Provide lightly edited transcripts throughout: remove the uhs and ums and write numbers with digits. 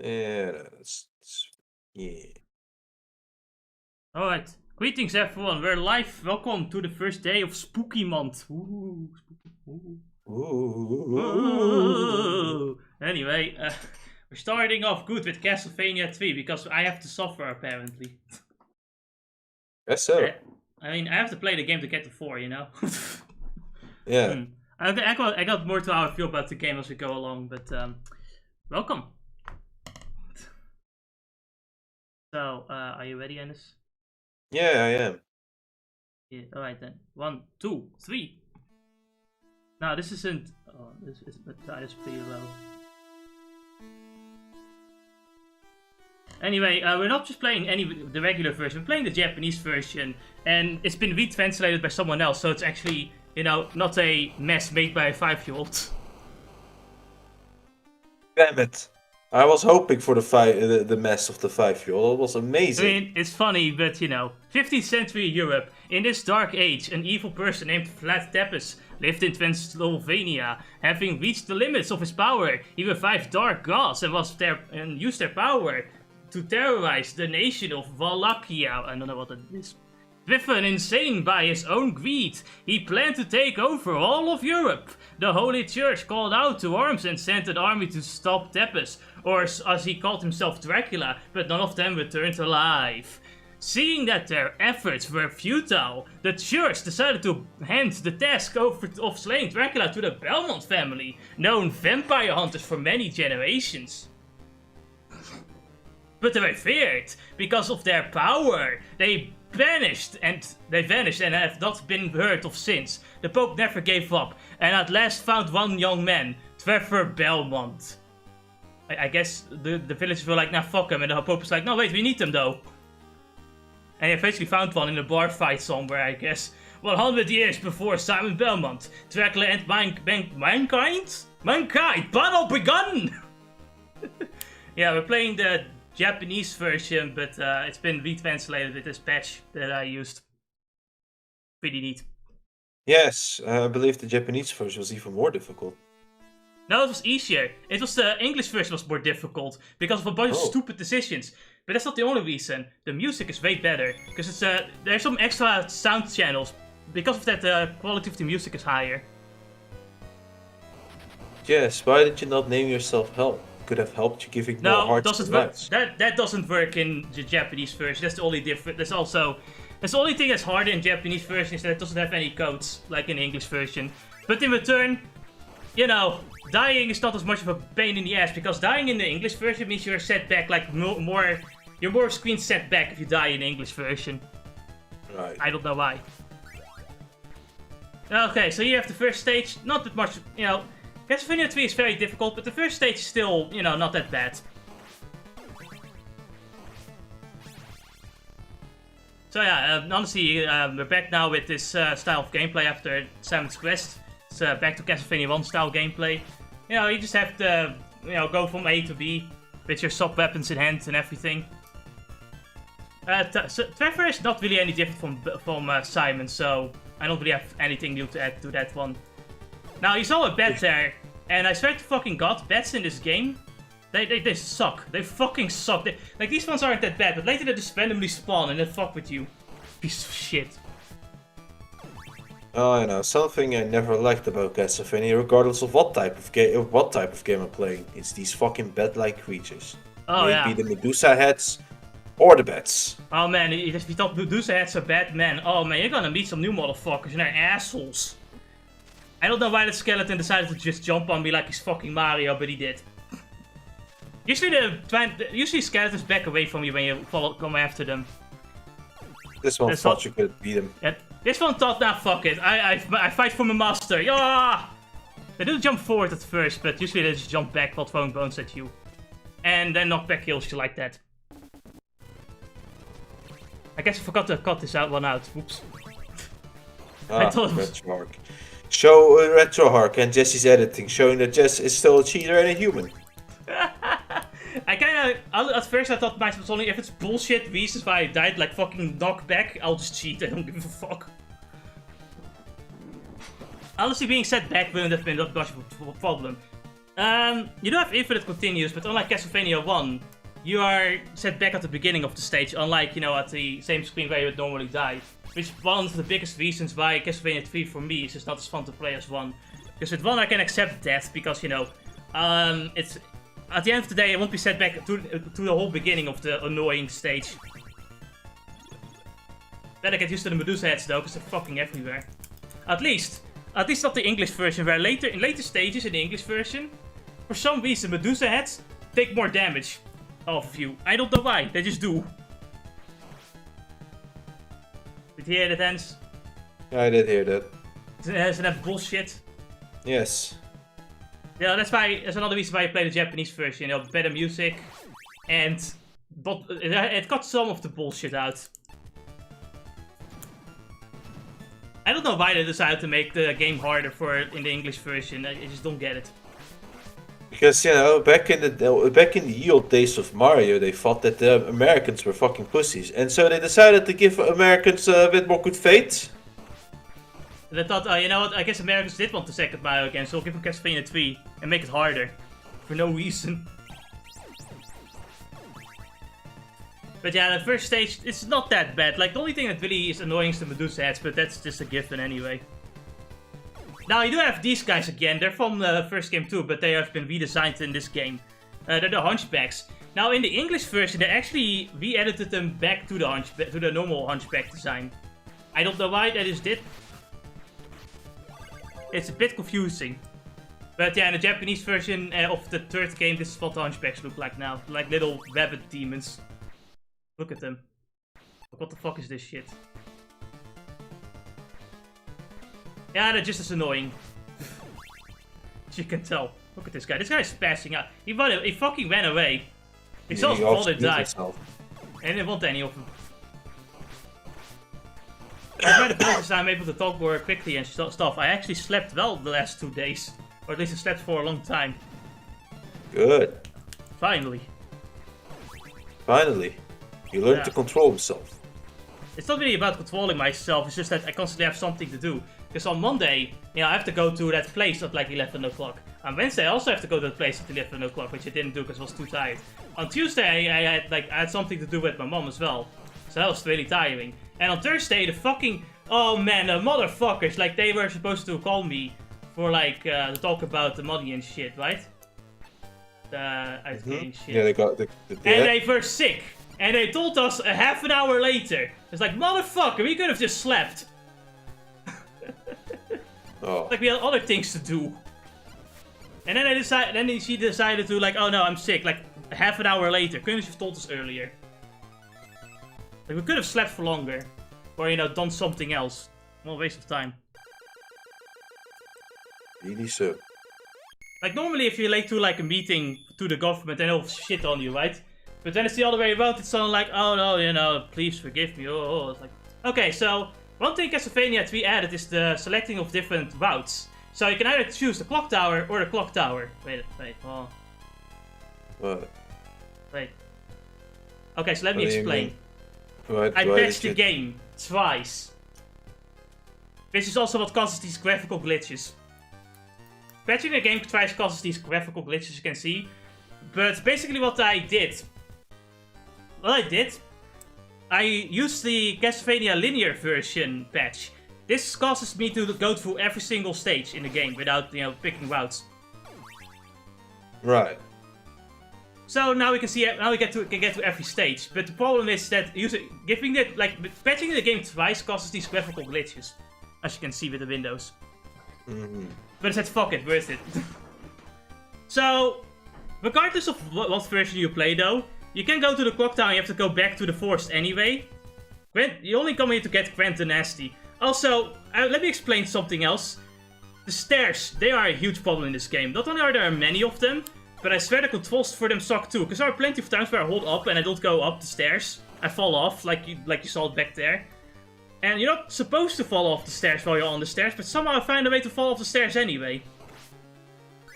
Yeah, yeah. Alright. Greetings everyone, we're live. Welcome to the first day of Spooky Month. Ooh, spooky. Ooh. Anyway, we're starting off good with Castlevania 3 because I have to suffer apparently. Guess so. I mean, I have to play the game to get to 4, you know? Yeah. I got more to how I feel about the game as we go along, but welcome. So, are you ready, Ennis? Yeah, I am. Yeah, alright then. 1, 2, 3. No, this isn't. Oh, this is pretty low. Anyway, we're not just playing the regular version, we're playing the Japanese version, and it's been retranslated by someone else, so it's actually, you know, not a mess made by a 5-year-old. Damn it. I was hoping for the mess of the 5-year-old. It was amazing. I mean, it's funny, but you know, 15th century Europe. In this dark age, an evil person named Vlad Tepes lived in Transylvania. Having reached the limits of his power, he revived dark gods and used their power to terrorize the nation of Wallachia. I don't know what that is. Driven insane by his own greed, he planned to take over all of Europe. The Holy Church called out to arms and sent an army to stop Tepes, or as he called himself, Dracula, but none of them returned alive. Seeing that their efforts were futile, the Church decided to hand the task of slaying Dracula to the Belmont family, known vampire hunters for many generations. But they were feared because of their power. They vanished and have not been heard of since. The Pope never gave up and at last found one young man, Trevor Belmont. I guess the villagers were like, nah, fuck him, and the Pope was like, no, wait, we need them though. And he eventually found one in a bar fight somewhere, I guess. 100 years before Simon Belmont, Dracula and mankind battle begun! Yeah, we're playing the Japanese version, but it's been retranslated with this patch that I used. Pretty neat. Yes, I believe the Japanese version was even more difficult. No, it was easier. It was the English version was more difficult because of a bunch of stupid decisions. But that's not the only reason. The music is way better because it's there's some extra sound channels. Because of that, the quality of the music is higher. Yes, why did you not name yourself Help? Could have helped you giving more hearts doesn't to work. That doesn't work in the Japanese version. That's the only difference. That's the only thing that's harder in Japanese version is that it doesn't have any codes like in the English version. But in return, you know, dying is not as much of a pain in the ass because dying in the English version means you're set back like you're more screen set back if you die in the English version. Right. I don't know why. Okay, so you have the first stage. Not that much, you know. Castlevania 3 is very difficult, but the first stage is still, you know, not that bad. So yeah, honestly, we're back now with this style of gameplay after Simon's Quest. It's back to Castlevania 1 style gameplay. You know, you just have to, you know, go from A to B with your sub-weapons in hand and everything. So Trevor is not really any different from Simon, so I don't really have anything new to add to that one. Now, you saw a bat there, and I swear to fucking god, bats in this game, they suck. They fucking suck. Like, these ones aren't that bad, but later they just randomly spawn and then fuck with you. Piece of shit. Oh, I know. Something I never liked about Castlevania, regardless of what type of game I'm playing, is these fucking bat-like creatures. Oh, yeah. Maybe the Medusa heads or the bats. Oh man, if you thought Medusa heads are bad, man, oh man, you're gonna meet some new motherfuckers and they're assholes. I don't know why the skeleton decided to just jump on me like he's fucking Mario, but he did. Usually skeletons back away from you when you come after them. This one thought you could beat him. Yeah, this one thought, nah, fuck it. I fight for my master. Yeah! They do jump forward at first, but usually they just jump back while throwing bones at you. And then knockback kills you like that. I guess I forgot to cut this one out. Oops. I thought it was... RetroArch. Show RetroArch and Jesse's editing, showing that Jess is still a cheater and a human. I kinda, at first I thought myself only if it's bullshit reasons why I died, like fucking knockback, I'll just cheat, I don't give a fuck. Honestly, being set back wouldn't have been that much of a problem. You do have infinite continues, but unlike Castlevania 1, you are set back at the beginning of the stage, unlike, at the same screen where you would normally die. Which is one of the biggest reasons why Castlevania 3 for me is just not as fun to play as 1. Because with 1 I can accept death, because, it's... At the end of the day, it won't be set back to the whole beginning of the annoying stage. Better get used to the Medusa heads though, because they're fucking everywhere. At least not the English version, where in later stages in the English version, for some reason Medusa heads take more damage off of you. I don't know why, they just do. Did you hear that, Hans? Yeah, I did hear that. Isn't that bullshit? Yes. Yeah, that's another reason why I play the Japanese version. Better music, but it got some of the bullshit out. I don't know why they decided to make the game harder in the English version. I just don't get it. Because back in the old days of Mario, they thought that the Americans were fucking pussies, and so they decided to give Americans a bit more good fate. And I thought, you know what? I guess Americans did want the second Mario again, so we'll give them Castlevania 3 and make it harder for no reason. But yeah, the first stage, it's not that bad. Like, the only thing that really is annoying is the Medusa heads, but that's just a given anyway. Now, you do have these guys again. They're from the first game too, but they have been redesigned in this game. They're the Hunchbacks. Now, in the English version, they actually re-edited them back to the normal Hunchback design. I don't know why that is did. It's a bit confusing. But yeah, in the Japanese version of the third game, this is what the Hunchbacks look like now. Like little rabbit demons. Look at them. What the fuck is this shit? Yeah, they're just as annoying. As you can tell. Look at this guy. This guy is passing out. He fucking ran away. He saw his father die. I didn't want any of them. By the process, I'm able to talk more quickly and stuff. I actually slept well the last 2 days. Or at least I slept for a long time. Good. Finally. Finally. He learned to control himself. It's not really about controlling myself, it's just that I constantly have something to do. Because on Monday, I have to go to that place at like 11 o'clock. On Wednesday, I also have to go to that place at 11 o'clock, which I didn't do because I was too tired. On Tuesday, I had something to do with my mom as well. So that was really tiring. And on Thursday, the fucking... Oh man, the motherfuckers, like they were supposed to call me for like, to talk about the money and shit, right? Shit. Yeah, they got... And they were sick. And they told us a half an hour later. It's like, motherfucker, we could have just slept. Oh. Like we had other things to do. And then she decided to like, oh no, I'm sick. Like half an hour later. Couldn't you have told us earlier? Like we could have slept for longer. Or, done something else. Well, waste of time. Really so. Like normally if you're late to like a meeting to the government, then they'll shit on you, right? But then it's the other way around, it's sort of like, oh no, please forgive me, It's like, okay, so, one thing Castlevania 3 added is the selecting of different routes. So you can either choose the clock tower or the clock tower. Wait, oh. What? Wait. Okay, so let me explain. Why I patched the game twice. Which is also what causes these graphical glitches. Patching the game twice causes these graphical glitches, you can see. But basically what I did, I used the Castlevania linear version patch. This causes me to go through every single stage in the game without, picking routes. Right. So now we can see, can get to every stage. But the problem is that patching the game twice causes these graphical glitches, as you can see with the windows. But I said, fuck it, worth it. So, regardless of what version you play, though, you can go to the clock tower and you have to go back to the forest anyway. You only come here to get Grant the Nasty. Also, let me explain something else. The stairs, they are a huge problem in this game. Not only are there many of them, but I swear the controls for them suck too. Because there are plenty of times where I hold up and I don't go up the stairs. I fall off, like you saw it back there. And you're not supposed to fall off the stairs while you're on the stairs, but somehow I find a way to fall off the stairs anyway.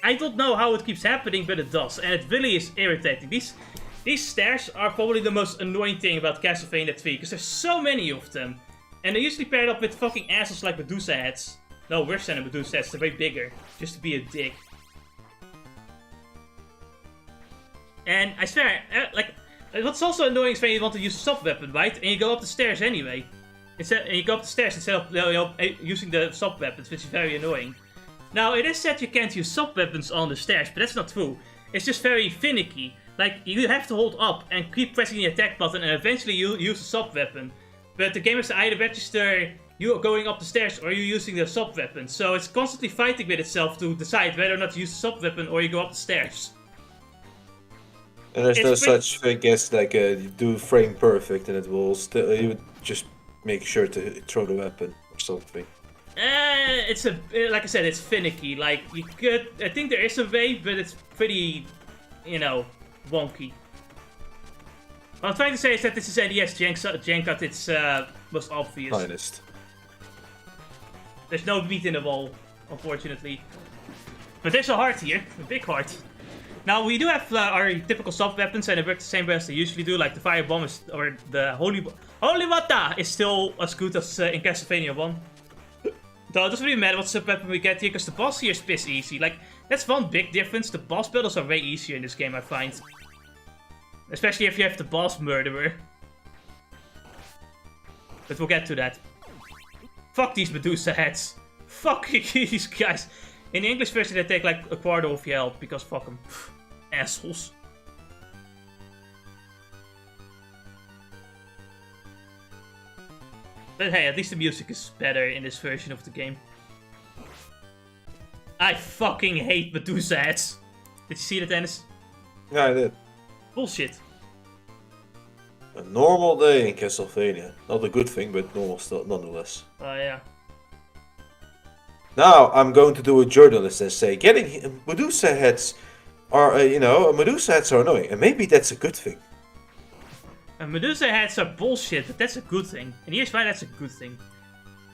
I don't know how it keeps happening, but it does. And it really is irritating. These stairs are probably the most annoying thing about Castlevania 3, because there's so many of them. And they're usually paired up with fucking assholes like Medusa heads. No, worse than a Medusa heads, they're way bigger. Just to be a dick. And I swear, like, what's also annoying is when you want to use a sub-weapon, right? And you go up the stairs anyway. And you go up the stairs instead of using the sub-weapons, which is very annoying. Now, it is said you can't use sub-weapons on the stairs, but that's not true. It's just very finicky. Like, you have to hold up and keep pressing the attack button, and eventually you'll use a sub-weapon. But the game has to either register you going up the stairs or you using the sub-weapon. So it's constantly fighting with itself to decide whether or not to use the sub-weapon or you go up the stairs. And there's no such thing as like you do frame perfect and it will still, you would just make sure to throw the weapon or something. It's like I said, it's finicky. Like, you could, I think there is a way, but it's pretty, you know, wonky. What I'm trying to say is that this is NES jank at its most obvious. Finest. There's no meat in the wall, unfortunately. But there's a heart here, a big heart. Now, we do have our typical sub-weapons, and they work the same way as they usually do. Like, the Firebomb is, or the Holy Wata is still as good as in Castlevania 1. Though it doesn't really matter what sub-weapon we get here, because the boss here is piss easy. Like, that's one big difference. The boss battles are way easier in this game, I find. Especially if you have the boss murderer. But we'll get to that. Fuck these Medusa heads. Fuck these guys. In the English version, they take like a quarter of your health, because fuck them. Assholes. But hey, at least the music is better in this version of the game. I fucking hate Medusa heads. Did you see that, Dennis? Yeah, I did. Bullshit. A normal day in Castlevania. Not a good thing, but normal still, nonetheless. Oh, yeah. Now I'm going to do a journalist and say, getting Medusa heads are, Medusa heads are annoying, and maybe that's a good thing. Medusa heads are bullshit, but that's a good thing. And here's why that's a good thing.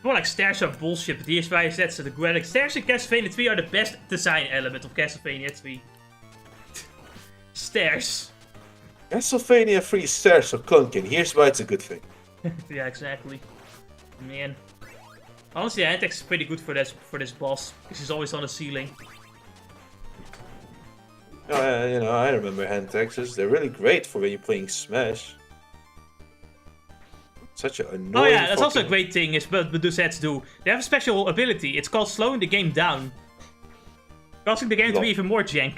More like stairs are bullshit, but here's why that's a good thing. Stairs in Castlevania 3 are the best design element of Castlevania 3. Stairs. Castlevania 3 stairs are clunky, and here's why it's a good thing. Yeah, exactly. Man. Honestly, Antex is pretty good for this boss, because he's always on the ceiling. Oh, I remember hand taxes. They're really great for when you're playing Smash. Such an annoying. Oh yeah, that's also a great thing is what Medusa heads do. They have a special ability. It's called slowing the game down, causing the game to be even more jank.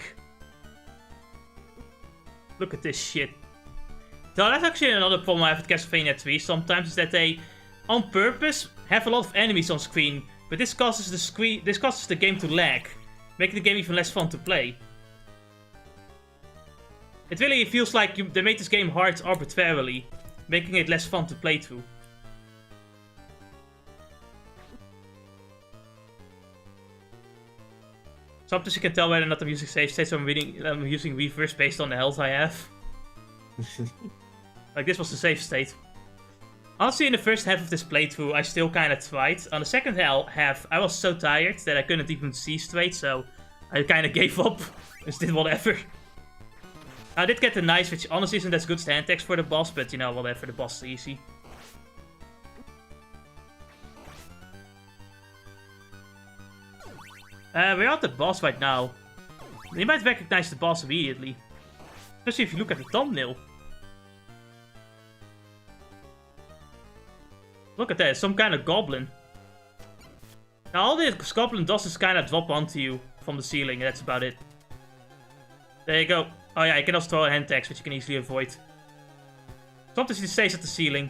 Look at this shit. So that's actually another problem I have with Castlevania 3 sometimes, is that they, on purpose, have a lot of enemies on screen, but this causes the game to lag, making the game even less fun to play. It really feels like they made this game hard arbitrarily, making it less fun to play through. Sometimes you can tell whether or not I'm using save states, so I'm using reverse based on the health I have. Like, this was the save state. Honestly, in the first half of this playthrough, I still kind of tried. On the second half, I was so tired that I couldn't even see straight, so I kind of gave up. Just did whatever. I did get the knife, which honestly isn't as good as the hand text for the boss, but you know, whatever, the boss is easy. We're at the boss right now. You might recognize the boss immediately. Especially if you look at the thumbnail. Look at that, some kind of goblin. Now all this goblin does is kind of drop onto you from the ceiling, and that's about it. There you go. Oh yeah, you can also throw a hand axe, which you can easily avoid. Sometimes he stays at the ceiling.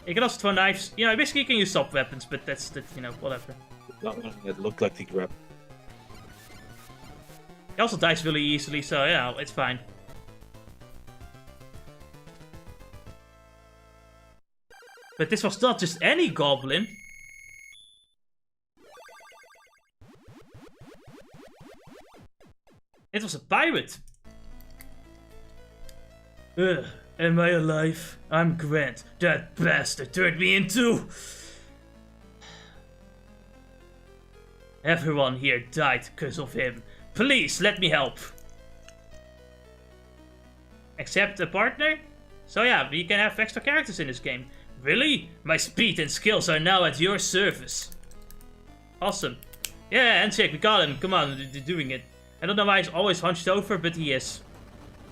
You can also throw knives. You know, basically you can use sub weapons, but that's, you know, whatever. It looked like the grab. He also dies really easily, so yeah, it's fine. But this was not just any goblin. It was a pirate. Ugh, am I alive? I'm Grant. That bastard turned me into... Everyone here died because of him. Please, let me help. Accept a partner? So yeah, we can have extra characters in this game. Really? My speed and skills are now at your service. Awesome. Yeah, handshake, we got him. Come on, you're doing it. I don't know why he's always hunched over, but he is.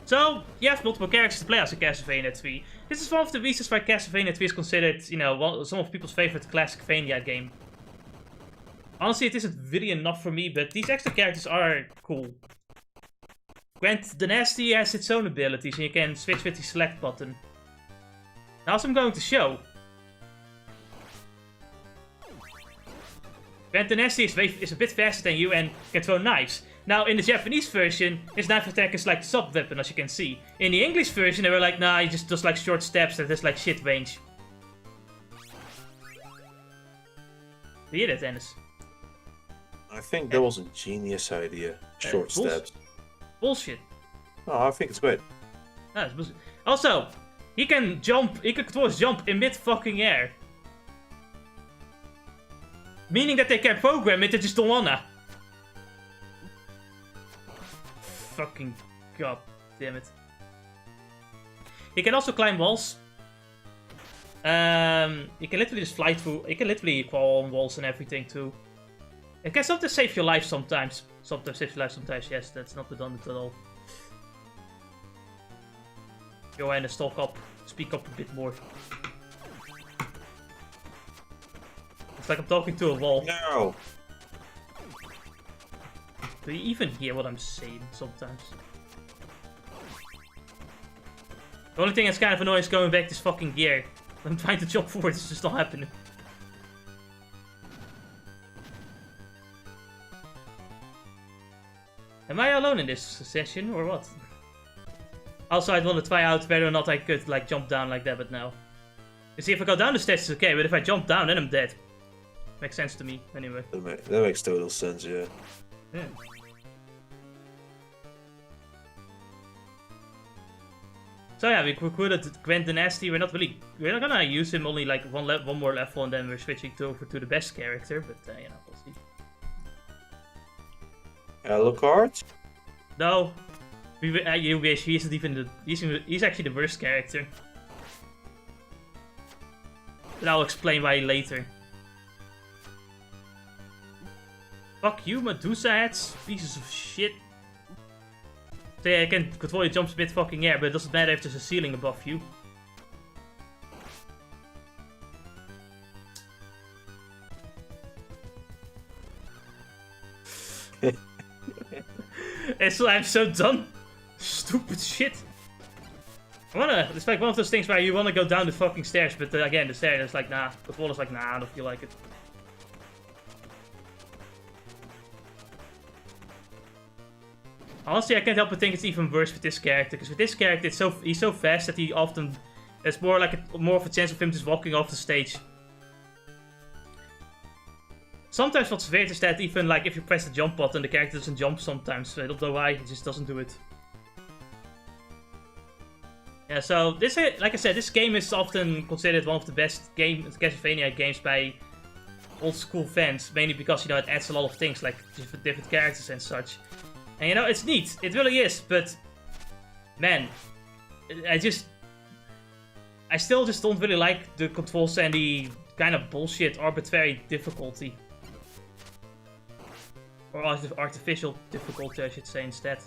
So, you have multiple characters to play as in Castlevania 3. This is one of the reasons why Castlevania 3 is considered, you know, some of people's favorite Classicvania game. Honestly, it isn't really enough for me, but these extra characters are cool. Grant the Nasty has its own abilities, and you can switch with the select button. Now, as I'm going to show. Grant the Nasty is a bit faster than you and can throw knives. Now, in the Japanese version, his knife attack is like sub-weapon, as you can see. In the English version, they were like, nah, he just does like short stabs that has like shit range. Do you hear that, Dennis? I think that was a genius idea. Short stabs. Bullshit. Oh, I think it's great. No, it's bullshit. Also, he can jump, he can control his jump in mid-fucking air. Meaning that they can program it, they just don't wanna. Fucking god damn it. He can also climb walls. He can literally just fly through, he can literally crawl on walls and everything too. It can sometimes save your life sometimes. Sometimes saves your life sometimes, yes, that's not redundant at all. Go ahead and talk up, speak up a bit more. It's like I'm talking to a wall. No! Do you even hear what I'm saying sometimes? The only thing that's kind of annoying is going back this fucking gear. I'm trying to jump forward, it's just not happening. Am I alone in this session, or what? Also, I'd want to try out whether or not I could, like, jump down like that, but no. You see, if I go down the stairs, it's okay, but if I jump down, then I'm dead. Makes sense to me, anyway. That makes total sense, yeah. Yeah. So yeah, we recruited Grant the Nasty. We're not gonna use him only like one more level, and then we're switching over to the best character. But you know, we'll see. Alucard? No, you wish he isn't even he's actually the worst character. But I'll explain why later. Fuck you, Medusa heads, pieces of shit. So yeah, I can control your jumps a bit fucking air, but it doesn't matter if there's a ceiling above you. I'm so done. Stupid shit. It's like one of those things where you wanna go down the fucking stairs, but again, the stairs is like, nah. The wall is like, nah, I don't feel like it. Honestly, I can't help but think it's even worse with this character, because with this character, he's so fast that he often... It's more like more of a chance of him just walking off the stage. Sometimes what's weird is that even like if you press the jump button, the character doesn't jump sometimes. I don't know why, it just doesn't do it. Yeah, so this, like I said, this game is often considered one of the best Castlevania games by old school fans, mainly because, you know, it adds a lot of things like different characters and such. And you know, it's neat. It really is, but man, I still just don't really like the controls and the kind of bullshit arbitrary difficulty. Or artificial difficulty, I should say, instead.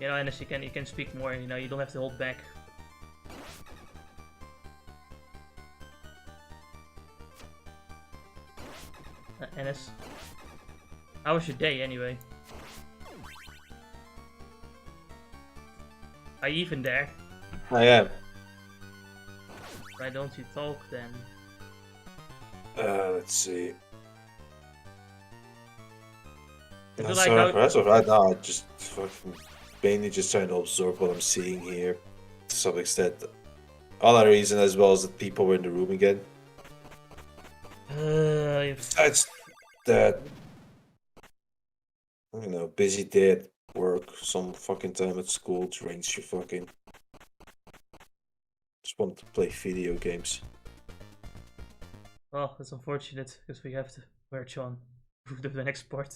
You know, and as you can speak more, you know, you don't have to hold back. Ennis, how was your day anyway? Are you even there? I am. Why don't you talk then? Let's see. Like so impressive. Right now, I just fucking mainly just trying to absorb what I'm seeing here to some extent. Other reason as well as that people were in the room again. Besides that, I don't know, busy day at work, some fucking time at school drains you fucking. Just want to play video games. Oh, that's unfortunate, because we have to merge on the next part.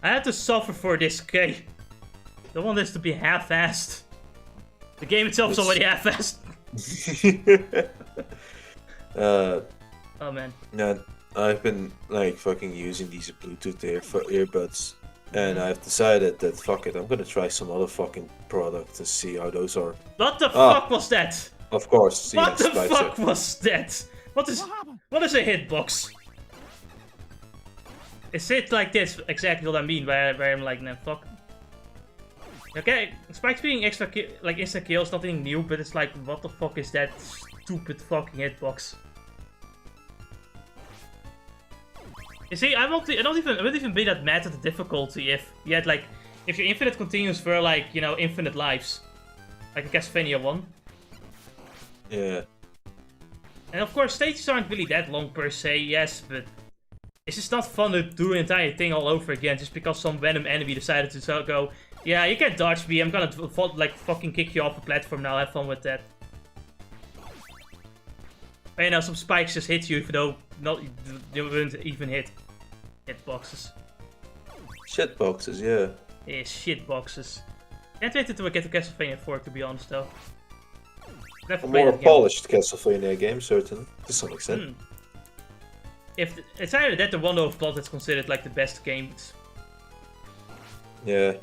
I had to suffer for this, okay? Don't want this to be half-assed. The game itself is already half-assed. Oh man. Yeah, I've been like fucking using these Bluetooth earbuds, and I've decided that fuck it, I'm gonna try some other fucking product to see how those are. What the fuck was that? Of course. What yes, the fuck was that? What is a hitbox? Is it like this? Exactly what I mean. Where I'm like, nah, fuck. Okay, spikes being extra like instant kill is nothing new, but it's like, what the fuck is that stupid fucking hitbox? You see, I wouldn't even be that mad at the difficulty if you had like, if your infinite continues for like, you know, infinite lives, like a Castlevania 1. Yeah. And of course, stages aren't really that long per se, yes, but it's just not fun to do an entire thing all over again just because some random enemy decided to go, yeah, you can't dodge me, I'm gonna like fucking kick you off a platform now, have fun with that. But you know, some spikes just hit you even though you wouldn't even hit hitboxes. Shitboxes, yeah. Yeah, shitboxes. Can't wait to get to Castlevania 4 to be honest though. A more polished Castlevania game, certainly, to some extent. If it's either that or Wonder of Blood that's considered like the best games. Yeah.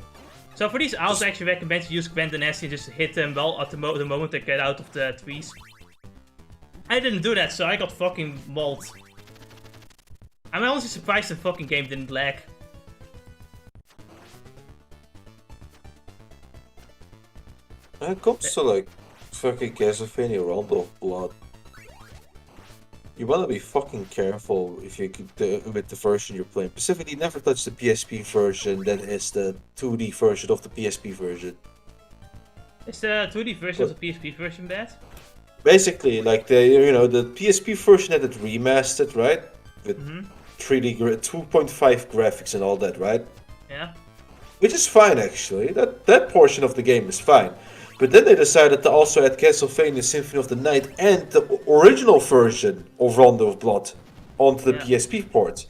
So for these, I also actually recommend you use Gwen and Nessie and just hit them well at the moment they get out of the trees. I didn't do that, so I got fucking mauled. I'm honestly surprised the fucking game didn't lag. When it comes to like fucking Castlevania Round of Blood, you wanna be fucking careful if you with the version you're playing. Specifically, never touch the PSP version. Then it's the 2D version of the PSP version. Is the 2D version of the PSP version bad? Basically, like the PSP version had it remastered, right? With 3D 2.5 graphics and all that, right? Yeah. Which is fine actually. That portion of the game is fine. But then they decided to also add Castlevania Symphony of the Night and the original version of Rondo of Blood onto the PSP port.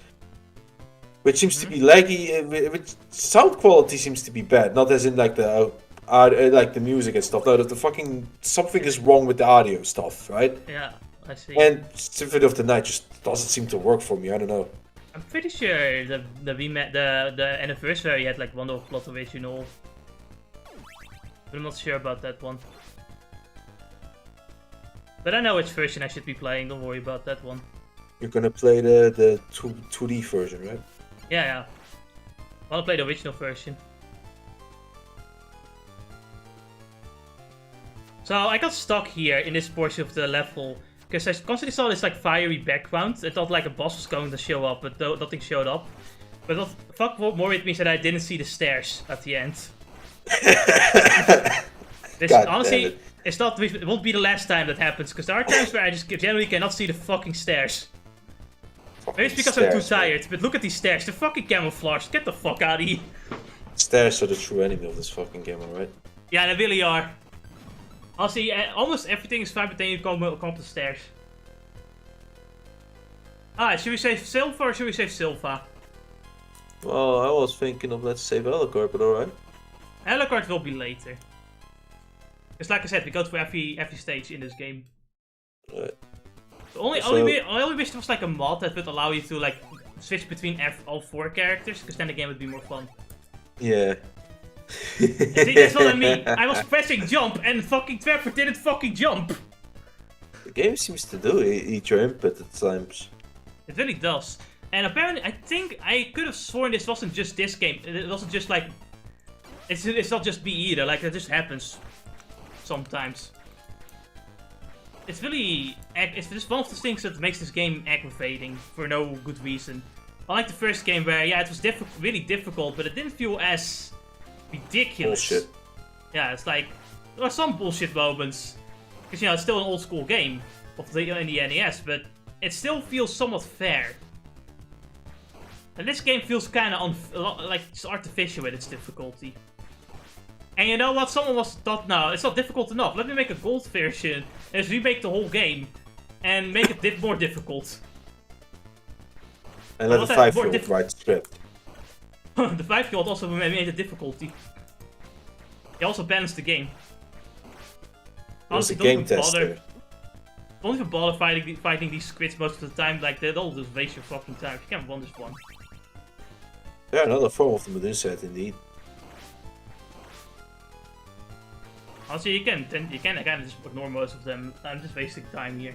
Which seems to be laggy, which sound quality seems to be bad, not as in like the like the music and stuff. No, the fucking something is wrong with the audio stuff, right? Yeah, I see. And Symphony of the Night just doesn't seem to work for me. I don't know. I'm pretty sure the anniversary had like Wonder of Blood original. But I'm not sure about that one. But I know which version I should be playing, don't worry about that one. You're gonna play the 2D version, right? Yeah. I wanna play the original version. So I got stuck here in this portion of the level. Because I constantly saw this like fiery background. I thought like a boss was going to show up, but nothing showed up. But what fuck more it means that I didn't see the stairs at the end. Honestly, it won't be the last time that happens, because there are times where I just generally cannot see the fucking stairs. Maybe it's because I'm too tired, but look at these stairs, they're fucking camouflaged, get the fuck out of here. Stairs are the true enemy of this fucking game, alright? Yeah, they really are. Honestly, almost everything is fine, but then you come up the stairs. Alright, should we save Silva or should we save Silva? Well, I was thinking of let's save Alucard, but alright. Alucard will be later. Because like I said, we go through every stage in this game. Right. The only wish there was like a mod that would allow you to like switch between all 4 characters, because then the game would be more fun. Yeah. See, that's what I mean. I was pressing jump and fucking Trevor didn't fucking jump. The game seems to do eat your input at times. It really does. And apparently, I think I could have sworn this wasn't just this game. It wasn't just like... It's not just me either, like that just happens sometimes. It's really... It's just one of the things that makes this game aggravating for no good reason. Unlike the first game where, yeah, it was really difficult, but it didn't feel as ridiculous. Bullshit. Yeah, it's like... There are some bullshit moments. Because, you know, it's still an old school game in the NES, but it still feels somewhat fair. And this game feels kind of like it's artificial with its difficulty. And you know what? Someone was thought, no, it's not difficult enough. Let me make a gold version and just remake the whole game and make it more difficult. And let the 5-year-old write the script. The 5-year-old also made the difficulty. He also balanced the game. He was a game tester. Don't even bother fighting these squids most of the time. Like, they all just waste your fucking time. You can't won this one. Yeah, another form of the Medusa head, indeed. Also, you can kind of just ignore most of them. I'm just wasting time here.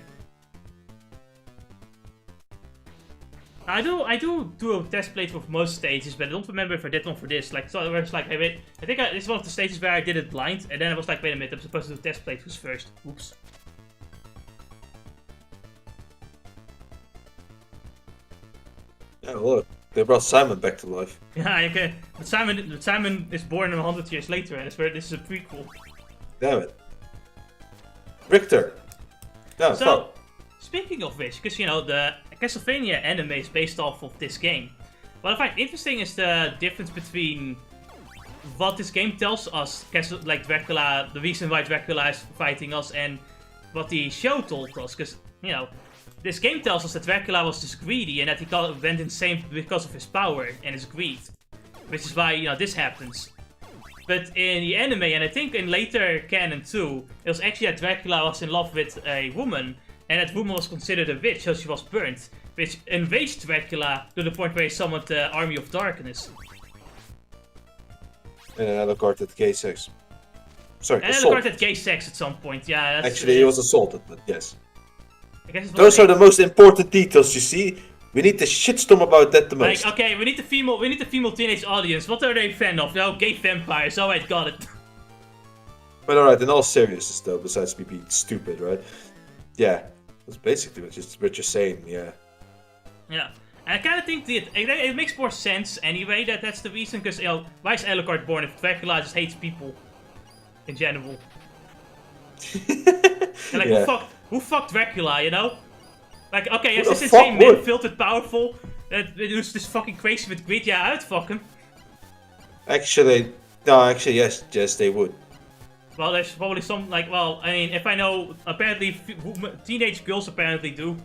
I do a test playthrough of most stages, but I don't remember if I did one for this. Like, so I was like, hey, wait, I think this is one of the stages where I did it blind, and then I was like, wait a minute, I'm supposed to do test playthroughs first. Oops. Yeah, look, they brought Simon back to life. Yeah, okay. But Simon is born 100 years later, and it's where this is a prequel. Damn it. Richter. Yeah, So, fuck. speaking of which, because, you know, the Castlevania anime is based off of this game. What I find interesting is the difference between what this game tells us, like Dracula, the reason why Dracula is fighting us, and what the show told us. Because, you know, this game tells us that Dracula was just greedy and that he went insane because of his power and his greed. Which is why, you know, this happens. But in the anime, and I think in later canon too, it was actually that Dracula was in love with a woman, and that woman was considered a witch, so she was burnt, which enraged Dracula to the point where he summoned the Army of Darkness. And another card at gay sex. Sorry, And assault. then the card had gay sex at some point, yeah. That's, Actually, he was assaulted, but yes. I guess it's Those are the most important details, you see. We need to shitstorm about that the most. Like, okay, we need the female teenage audience. What are they fan of? No, gay vampires. Oh, I got it. But alright, in all seriousness though, besides me being stupid, right? Yeah, that's basically what you're saying, yeah. Yeah. And I kind of think that it makes more sense anyway that that's the reason, because, you know, why is Alucard born if Dracula just hates people in general? And like, Yeah. who fucked Dracula, you know? Like, okay, yes, Who this the fuck insane man, would? filtered powerful, who's this fucking crazy with greed, yeah, I'd fuck him. Actually, yes, they would. Well, there's probably some, like, well, I mean, if I know, apparently, teenage girls apparently do.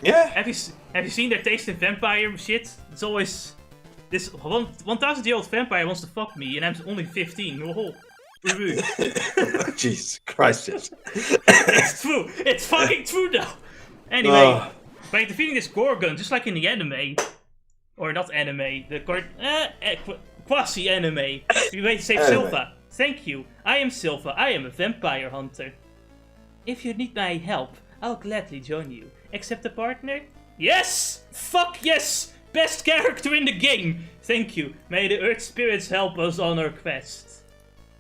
Yeah. Have you seen their taste in vampire shit? It's always, this 1,000-year-old vampire wants to fuck me, and I'm only 15. Oh. Jesus Christ, yes. It's true. It's fucking true, though. Anyway, by defeating this Gorgon, just like in the anime, or not anime, the quasi-anime, we wait to save Anime. Silva. Thank you. I am Silva. I am a vampire hunter. If you need my help, I'll gladly join you. Accept a partner? Yes! Fuck yes! Best character in the game! Thank you. May the Earth Spirits help us on our quest.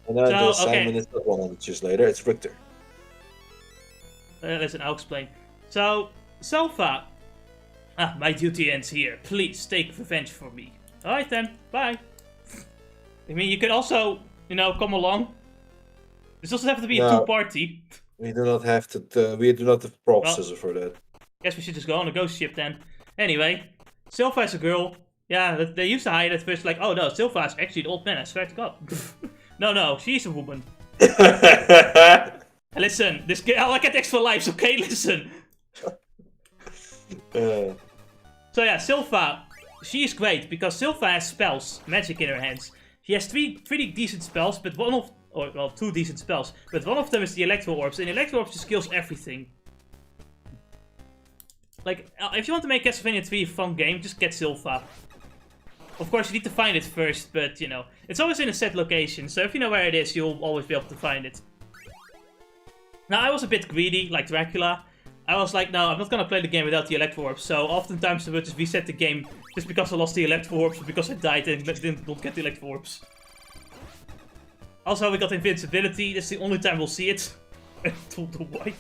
And then So, Simon okay. is not 100 years later, it's Richter. Listen, I'll explain. So, Silva. My duty ends here. Please take revenge for me. Alright then, bye. I mean, you could also, you know, come along. This doesn't have to be a No. two-party. We do not have to. We do not have processor for that. Guess we should just go on a ghost ship then. Anyway, Silva is a girl. Yeah, they used to hide it first, like, oh no, Silva is actually an old man, I swear to God. No, she's a woman. Listen, this girl, I get extra lives, okay? Listen. Uh, So yeah, Silva, she is great because Silva has spells, magic in her hands. She has three pretty decent spells, but two decent spells, but one of them is the Electro Orbs, and Electro Orbs just kills everything. Like, if you want to make Castlevania 3 a fun game, just get Silva. Of course, you need to find it first, but, you know, it's always in a set location, so if you know where it is, you'll always be able to find it. Now, I was a bit greedy, like Dracula. I was like, no, I'm not gonna play the game without the Electro Orbs, so oftentimes I would just reset the game just because I lost the Electro Orbs, or because I died and didn't get the Electro Orbs. Also, we got invincibility, that's the only time we'll see it. I don't know why.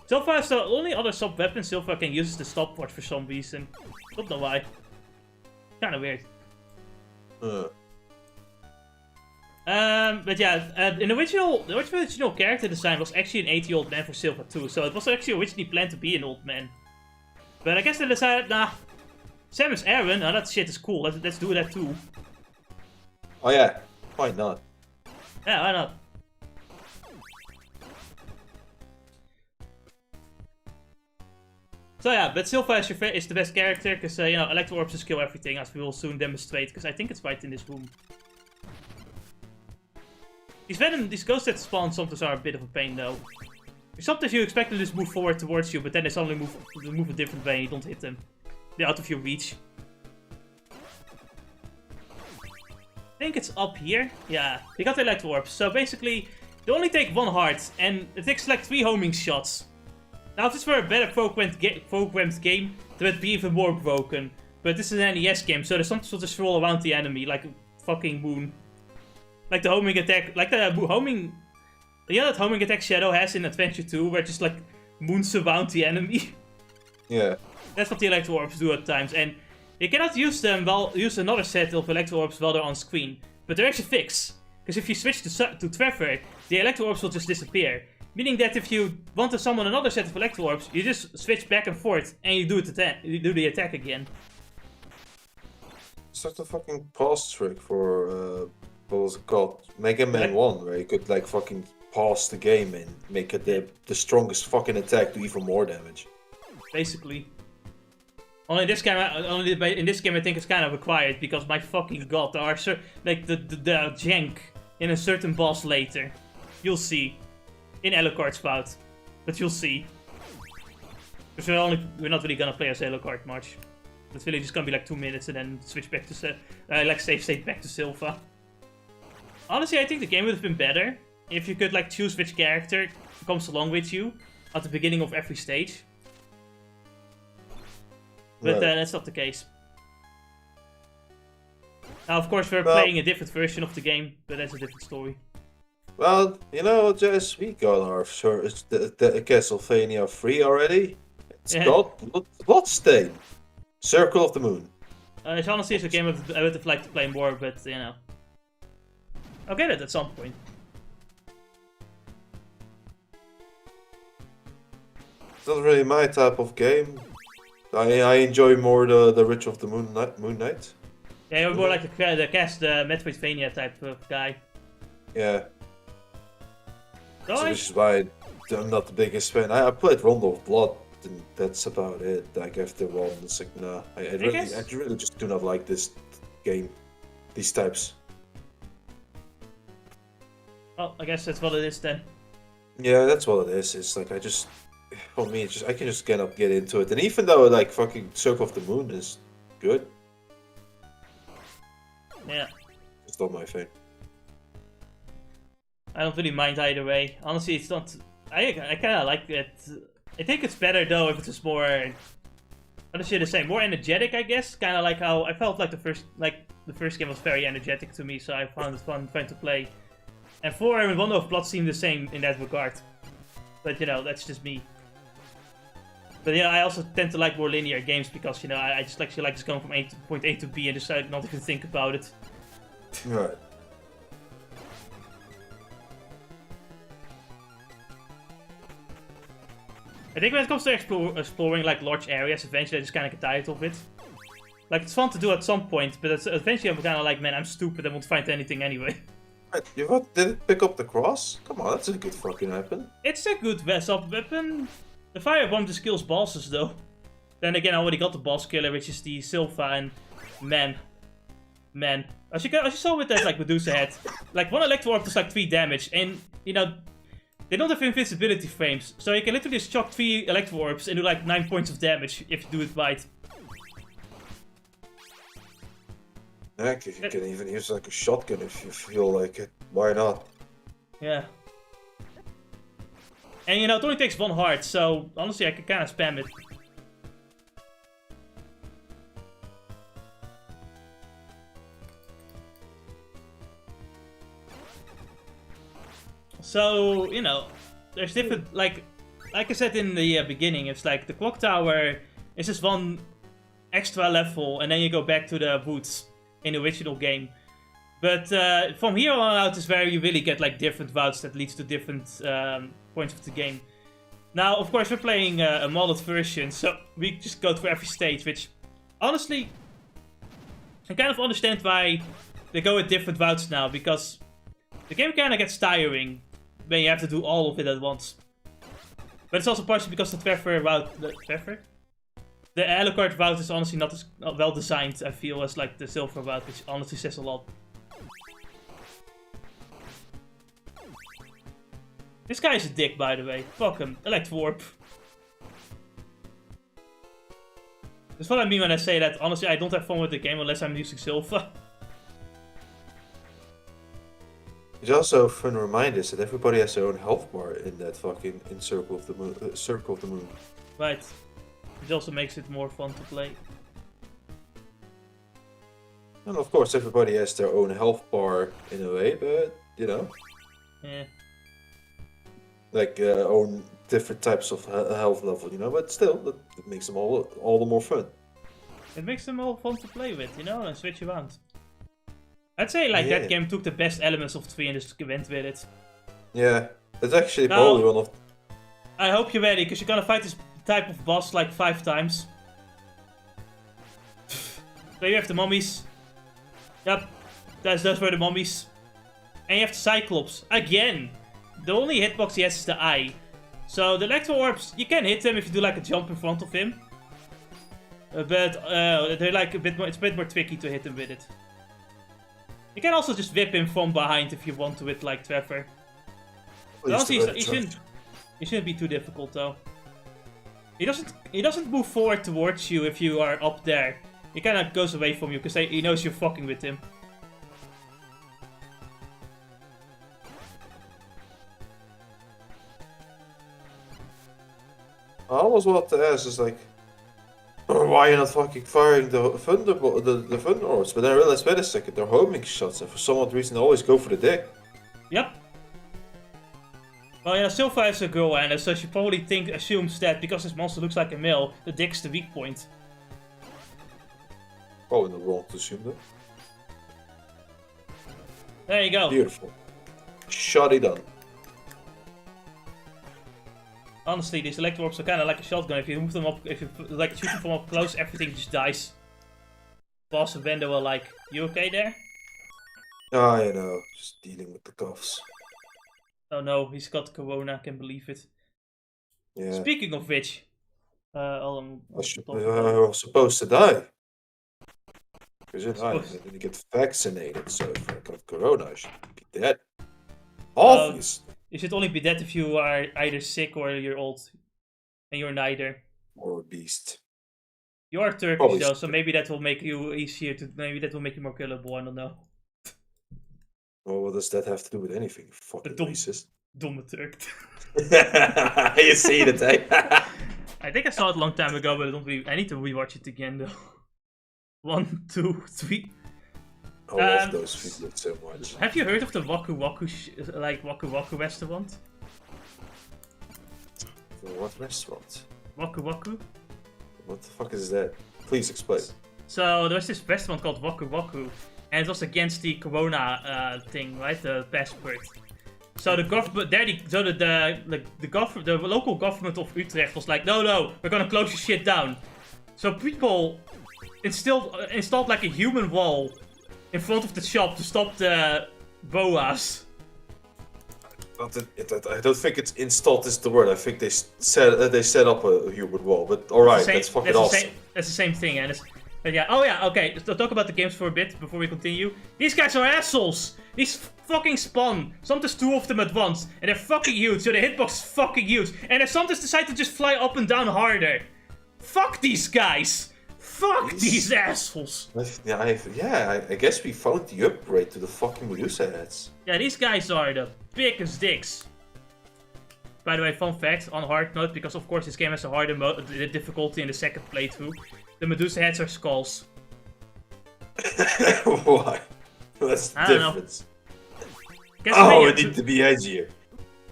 Silva is the only other sub-weapon Silva can use is the stopwatch for some reason. Don't know why. Kinda weird. But yeah, the original character design was actually an 80-year-old man for Silva too, so it was actually originally planned to be an old man. But I guess they decided, nah, Samus Aran, that shit is cool, let's do that too. oh yeah, why not? Yeah, why not? So yeah, but Silva is the best character, because, you know, Electro Orbs just kill everything, as we will soon demonstrate, because I think it's right in this room. These ghosts that spawn sometimes are a bit of a pain though. Sometimes you expect them to just move forward towards you, but then they suddenly move a different way and you don't hit them. They're out of your reach. I think it's up here. Yeah, you got the elect orbs. So basically, they only take 1 heart, and it takes like 3 homing shots. Now, if this were a better programmed game, it would be even more broken. But this is an NES game, so there's something to just roll around the enemy, like a fucking moon. Like the homing attack, like the homing... You know that homing attack Shadow has in Adventure 2, where it just like moons around the enemy? Yeah. That's what the Electro Orbs do at times, and you cannot use them use another set of Electro Orbs while they're on screen. But there is a fix, because if you switch to Trevor, the Electro Orbs will just disappear. Meaning that if you want to summon another set of Electro Orbs, you just switch back and forth, and you do the attack again. It's like the fucking pause trick for, what was it called? Mega Man 1, where you could like fucking pause the game and make it the strongest fucking attack do even more damage. Basically. Only in this game, I think it's kind of required, because my fucking god, there are like the jank in a certain boss later. You'll see. In Alucard's spout. But you'll see. Because we're not really gonna play as Alucard much. It's really just gonna be like 2 minutes and then switch back to like save state back to Silva. Honestly, I think the game would have been better if you could like choose which character comes along with you at the beginning of every stage. But that's not the case. Now, of course, we're playing a different version of the game, but that's a different story. Well, you know, Jess, we got our the Castlevania 3 already. It's got Bloodstain. Circle of the Moon. It's honestly a game I would have liked to play more, but you know. I'll get it at some point. It's not really my type of game. I enjoy more the Ritual of the Moon Knight. Yeah, you're more like the Metroidvania type of guy. Yeah. So which is why I'm not the biggest fan. I played Rondo of Blood, and that's about it. Like after one, it's like nah. I really just do not like this game, these types. Well, I guess that's what it is then. Yeah, that's what it is. It's like for me, I can just cannot get into it. And even though like fucking Circle of the Moon is good, yeah, it's not my thing. I don't really mind either way. Honestly, it's not. I kind of like it. I think it's better though if it's just more. How to say the same? More energetic, I guess. Kind of like how I felt like the first game was very energetic to me, so I found it fun to play. And 4 and Wonder of Blood seem the same in that regard. But you know, that's just me. But yeah, I also tend to like more linear games because you know I just like just going from point A to B and decide not even think about it. Right. I think when it comes to exploring like large areas, eventually I just kind of get tired of it. Like it's fun to do at some point, but eventually I'm kind of like, man, I'm stupid. I won't find anything anyway. You did it pick up the cross? Come on, that's a good fucking weapon. It's a good weapon. The firebomb just kills bosses though. Then again, I already got the boss killer, which is the Silva, and man, as you saw with that like Medusa head, like one Electro Orb does like 3 damage, and you know. They don't have invincibility frames, so you can literally just chuck 3 Electro Orbs and do like 9 points of damage if you do it right. Heck, if you can even use like a shotgun if you feel like it, why not? Yeah. And you know, it only takes 1 heart, so honestly I can kind of spam it. So, you know, there's different, like I said in the beginning, it's like the clock tower is just 1 extra level and then you go back to the woods in the original game. But from here on out is where you really get like different routes that leads to different points of the game. Now, of course, we're playing a modded version, so we just go through every stage, which, honestly, I kind of understand why they go with different routes now, because the game kind of gets tiring when you have to do all of it at once. But it's also partially because the Trevor route... The Alucard route is honestly not as well designed, I feel, as like the Silver route, which honestly says a lot. This guy is a dick, by the way. Fuck him. Electwarp. That's what I mean when I say that, honestly, I don't have fun with the game unless I'm using Silva. It's also a fun reminder that everybody has their own health bar in that fucking Circle of the Moon. Right. Which also makes it more fun to play. And of course, everybody has their own health bar in a way, but you know. Yeah. Like own different types of health level, you know. But still, that makes them all the more fun. It makes them all fun to play with, you know, and switch around. I'd say like that game took the best elements of 3 and just went with it. Yeah, it's actually probably one of. I hope you're ready, because you're gonna fight this type of boss like 5 times. So you have the mummies. Yep, those were the mummies. And you have the Cyclops again. The only hitbox he has is the eye. So the electro orbs, you can hit them if you do like a jump in front of him. But they're like it's a bit more tricky to hit him with it. You can also just whip him from behind if you want to with like Trevor. Honestly, he shouldn't be too difficult though. He doesn't move forward towards you if you are up there. He kind of goes away from you because he knows you're fucking with him. I almost want to ask is like, why are you not fucking firing the thunder orbs? But then I realized, wait a second, they're homing shots, and for some odd reason they always go for the dick. Yep. Well, yeah, Silva is a girl, and so she probably assumes that because this monster looks like a male, the dick's the weak point. Probably not wrong to assume that. There you go. Beautiful. Shoddy done. Honestly, these electro orbs are kind of like a shotgun. If you move them up, if you like shoot them from up close, everything just dies. Boss and Bendo are like, "You okay there?" Ah, you know, just dealing with the coughs. Oh no, he's got corona. I can't believe it. Yeah. Speaking of which, I was supposed to die. Because I didn't get vaccinated, so if I got corona, I should be dead. Obviously. You should only be dead if you are either sick or you're old. And you're neither. Or a beast. You are Turkish Probably though, so maybe that will make you easier to. Maybe that will make you more killable, I don't know. Well, what does that have to do with anything? You fucking racist. Domme Turk. You see it, eh? I think I saw it a long time ago, but I need to rewatch it again though. 1, 2, 3. I love those videos so much. Have you heard of the Waku Waku, Waku Waku restaurant? What restaurant? Waku Waku? What the fuck is that? Please explain. So there was this restaurant called Waku Waku, and it was against the Corona thing, right? The passport. So the government, the local government of Utrecht was like, no, we're gonna close your shit down. So people installed like a human wall in front of the shop to stop the boas. I don't think it's installed is the word. I think they set up a human wall. But alright, that's fucking awesome. That's the same thing, and but yeah. Oh yeah, okay. Let's talk about the games for a bit before we continue. These guys are assholes. These fucking spawn. Sometimes 2 of them at once, and they're fucking huge. So the hitbox is fucking huge, and they sometimes decide to just fly up and down harder. Fuck these guys. Fuck these assholes! Yeah, I guess we found the upgrade to the fucking Medusa heads. Yeah, these guys are the biggest dicks. By the way, fun fact, on hard mode, because of course this game has a harder difficulty in the second playthrough, the Medusa heads are skulls. Why? What's the difference? Oh, it needs to be edgier.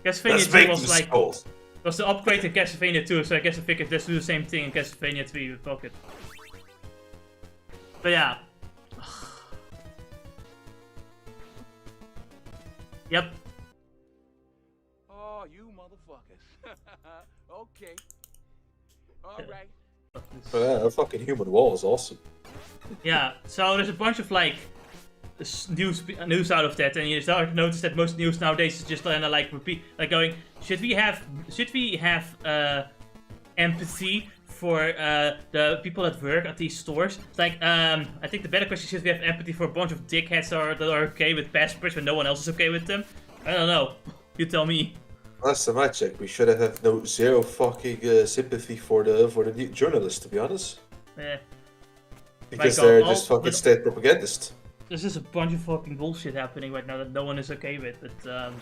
Castlevania 2 was like... Skulls. It was the upgrade to Castlevania 2, so I guess I figured let's do the same thing in Castlevania 3, but fuck it. But yeah. Yep. Oh, you motherfuckers. Okay. Alright. Yeah, a fucking human wall is awesome. Yeah, so there's a bunch of like news out of that, and you start to notice that most news nowadays is just kind of like going, should we have empathy for the people that work at these stores? It's like, I think the better question is, should we have empathy for a bunch of dickheads that are okay with passports when no one else is okay with them? I don't know. You tell me. Last time I checked, we should have no zero fucking sympathy for the new journalists, to be honest, Eh, because like, they're just fucking but state propagandists. there's just a bunch of fucking bullshit happening right now that no one is okay with. But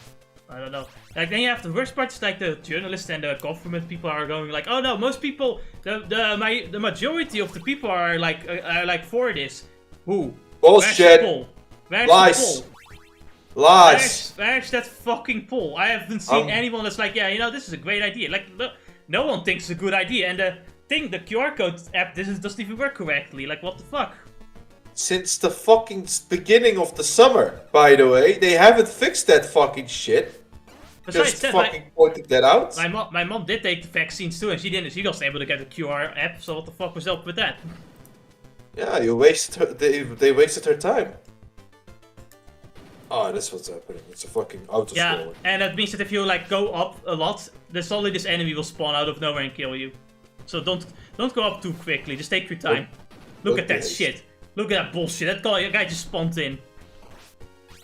I don't know. Like then you have the worst part is like the journalists and the government people are going like, oh no, most people, the majority of the people are like for this. Who? Bullshit. Where's the poll? Where's Lies. the poll? Lies. Where's that fucking poll? I haven't seen anyone that's like, yeah, you know, this is a great idea. Like, no one thinks it's a good idea. And the QR code app doesn't even work correctly. Like, what the fuck? Since the fucking beginning of the summer, by the way, they haven't fixed that fucking shit. Besides Just that, fucking pointing that out. my mom did take the vaccines too, and she didn't. She wasn't able to get the QR app. So what the fuck was up with that? Yeah, you wasted her, they wasted her time. Oh, that's what's happening. It's a fucking auto Yeah, scroller. and that means that if you like go up a lot, then suddenly this enemy will spawn out of nowhere and kill you. So don't go up too quickly. Just take your time. Look at that shit. Look at that bullshit. That guy just spawned in.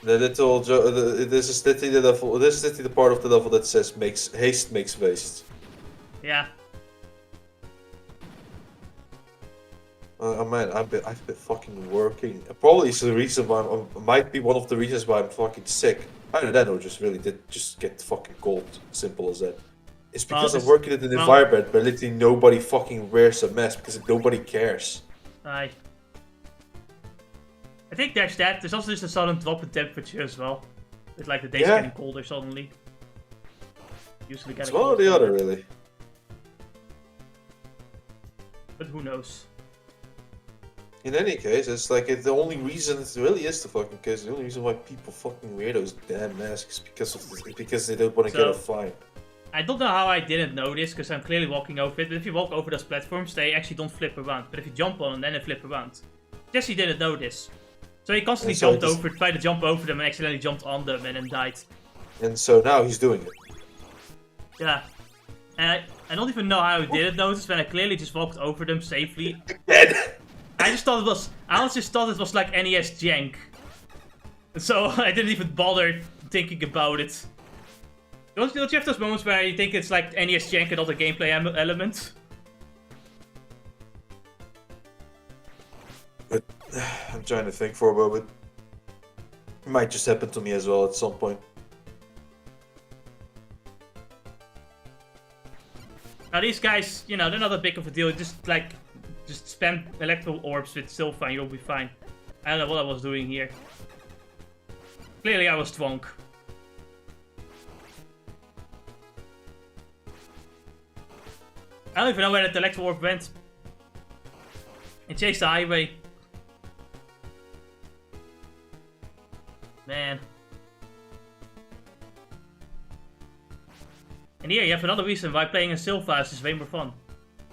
The little this is literally the level. This is literally the part of the level that says haste makes waste. Yeah. Man, I've been fucking working. Probably is the reason why might be one of the reasons why I'm fucking sick. Either that or just really did just get fucking cold. Simple as that. It's because I'm working in an environment where literally nobody fucking wears a mask because nobody cares. I think there's that. There's also just a sudden drop in temperature as well. With like the days getting colder suddenly. Usually getting It's one or the other, really. But who knows? In any case, it's like the only reason it really is the fucking case. The only reason why people fucking wear those damn masks is because they don't want to get a fine. I don't know how I didn't know this because I'm clearly walking over it. But if you walk over those platforms, they actually don't flip around. But if you jump on them, then they flip around. Jesse didn't know this, so he constantly jumped over, tried to jump over them, and accidentally jumped on them and then died. And so now he's doing it. Yeah. And I don't even know how I didn't notice when I clearly just walked over them safely. Dead. I just thought it was like NES jank. So I didn't even bother thinking about it. Don't you have those moments where you think it's like NES jank and other gameplay elements? But I'm trying to think for a moment. It might just happen to me as well at some point. Now these guys, you know, they're not that big of a deal. Just spam electro orbs with Sylpha and you'll be fine. I don't know what I was doing here. Clearly I was drunk. I don't even know where that electro orb went. It chased the highway. Man. And here you have another reason why playing in Sylpha is just way more fun.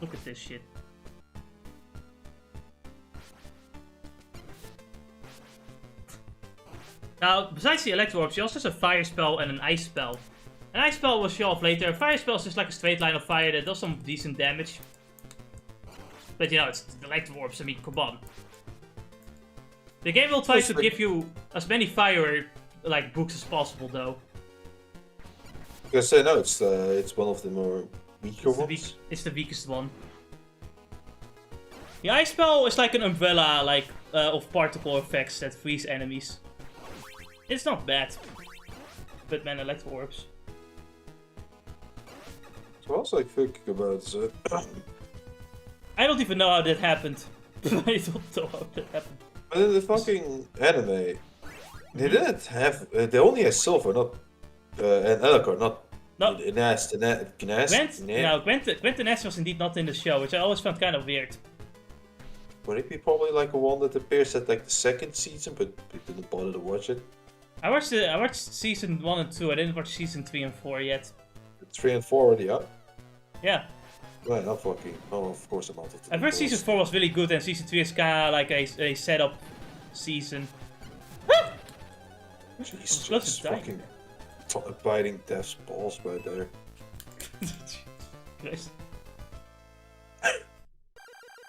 Look at this shit. Now, besides the electro orbs, you also have a fire spell and an ice spell. An ice spell will show off later. A fire spell is just like a straight line of fire that does some decent damage. But you know, it's the electro orbs, I mean, come on. The game will try to give you as many fire like books as possible, though. Because no, it's one of the more weaker ones. It's the weakest one. The ice spell is like an umbrella, like of particle effects that freeze enemies. It's not bad. But man, electro orbs. So I was like thinking about I don't even know how that happened. I don't know how that happened. But in the fucking anime, they didn't have. They only had Silver, not and Elacor, not Gnast. Gwent and Ness was indeed not in the show, which I always found kind of weird. Would it be probably like a one that appears at like the second season, but we didn't bother to watch it? I watched season 1 and 2. I didn't watch season 3 and 4 yet. 3 and 4 already up? Yeah. Well, not fucking. Oh, of course I'm out of the. I heard season 4 was really good, and season 3 is kind of like a setup season. Jesus, just fucking biting Death's balls right there.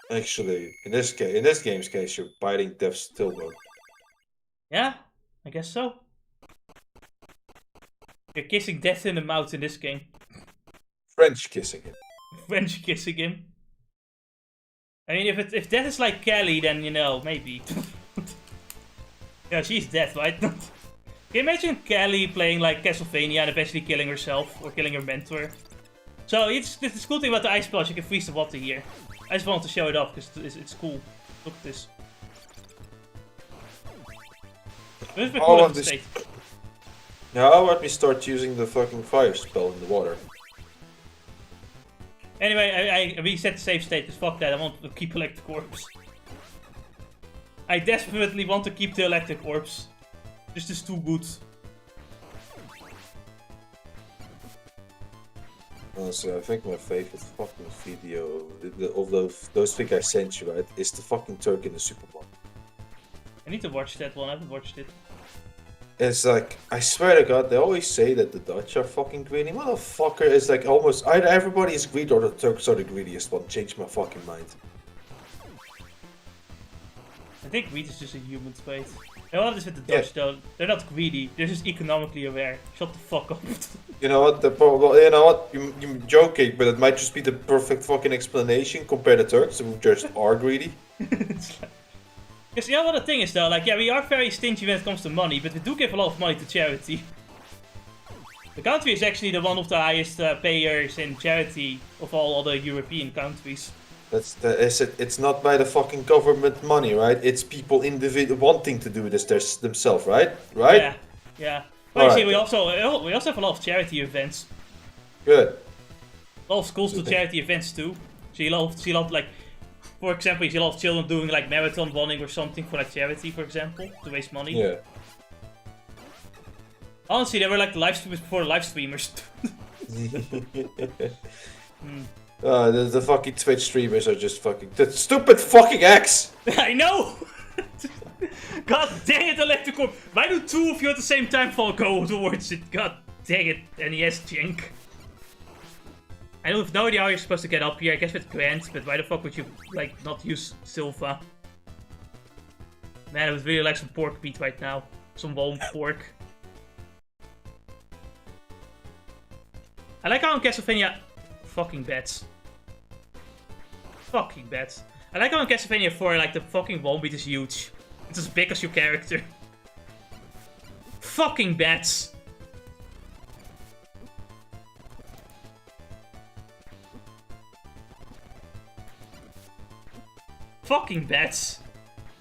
Actually, in this game's case, you're biting Death's tailbone. Yeah, I guess so. You're kissing death in the mouth in this game. French kissing him. French kissing him. I mean, if death is like Kelly, then, you know, maybe. Yeah, she's dead, right? Can you imagine Kelly playing like Castlevania and eventually killing herself or killing her mentor? So the cool thing about the ice spell is you can freeze the water here. I just wanted to show it off because it's cool. Look at this. This is cool of the state. Now how about we start using the fucking fire spell in the water? Anyway, I reset the save state because fuck that, I want to keep Electric Orbs. I desperately want to keep the Electric Orbs. This is too good. Honestly, I think my favorite fucking video of those things I sent you, right, is the fucking Turk in the supermarket. I need to watch that one, I haven't watched it. It's like, I swear to God, they always say that the Dutch are fucking greedy. Motherfucker, it's like almost either everybody is greedy or the Turks are the greediest one. Change my fucking mind. I think greed is just a human trait. You know what is with the Dutch though? They're not greedy, they're just economically aware. Shut the fuck up. You know what? You know what? You're joking, but it might just be the perfect fucking explanation compared to Turks who just are greedy. Because you know what the thing is though, like, yeah, we are very stingy when it comes to money, but we do give a lot of money to charity. The country is actually the one of the highest payers in charity of all other European countries. It's not by the fucking government money, right? It's people wanting to do this themselves, right? Right? Yeah, yeah. Well, you see, we also have a lot of charity events. Good. A lot of schools do charity events too. So you see a lot, like, for example, you see a lot of children doing like marathon running or something for like charity, for example, to raise money. Yeah. Honestly, they were like the live streamers before the live streamers. The fucking Twitch streamers are just fucking... The stupid fucking X! I know! God dang it, Electric Orb! Why do two of you at the same time go towards it? God dang it, NES Jink. I have no idea how you're supposed to get up here, I guess with Grant, but why the fuck would you, like, not use Silva? Man, I would really like some pork meat right now. Some warm pork. I like how in Castlevania... Fucking bats. Fucking bats. I like how in Castlevania 4, like, the fucking Wombeat is huge. It's as big as your character. Fucking bats. Fucking bats.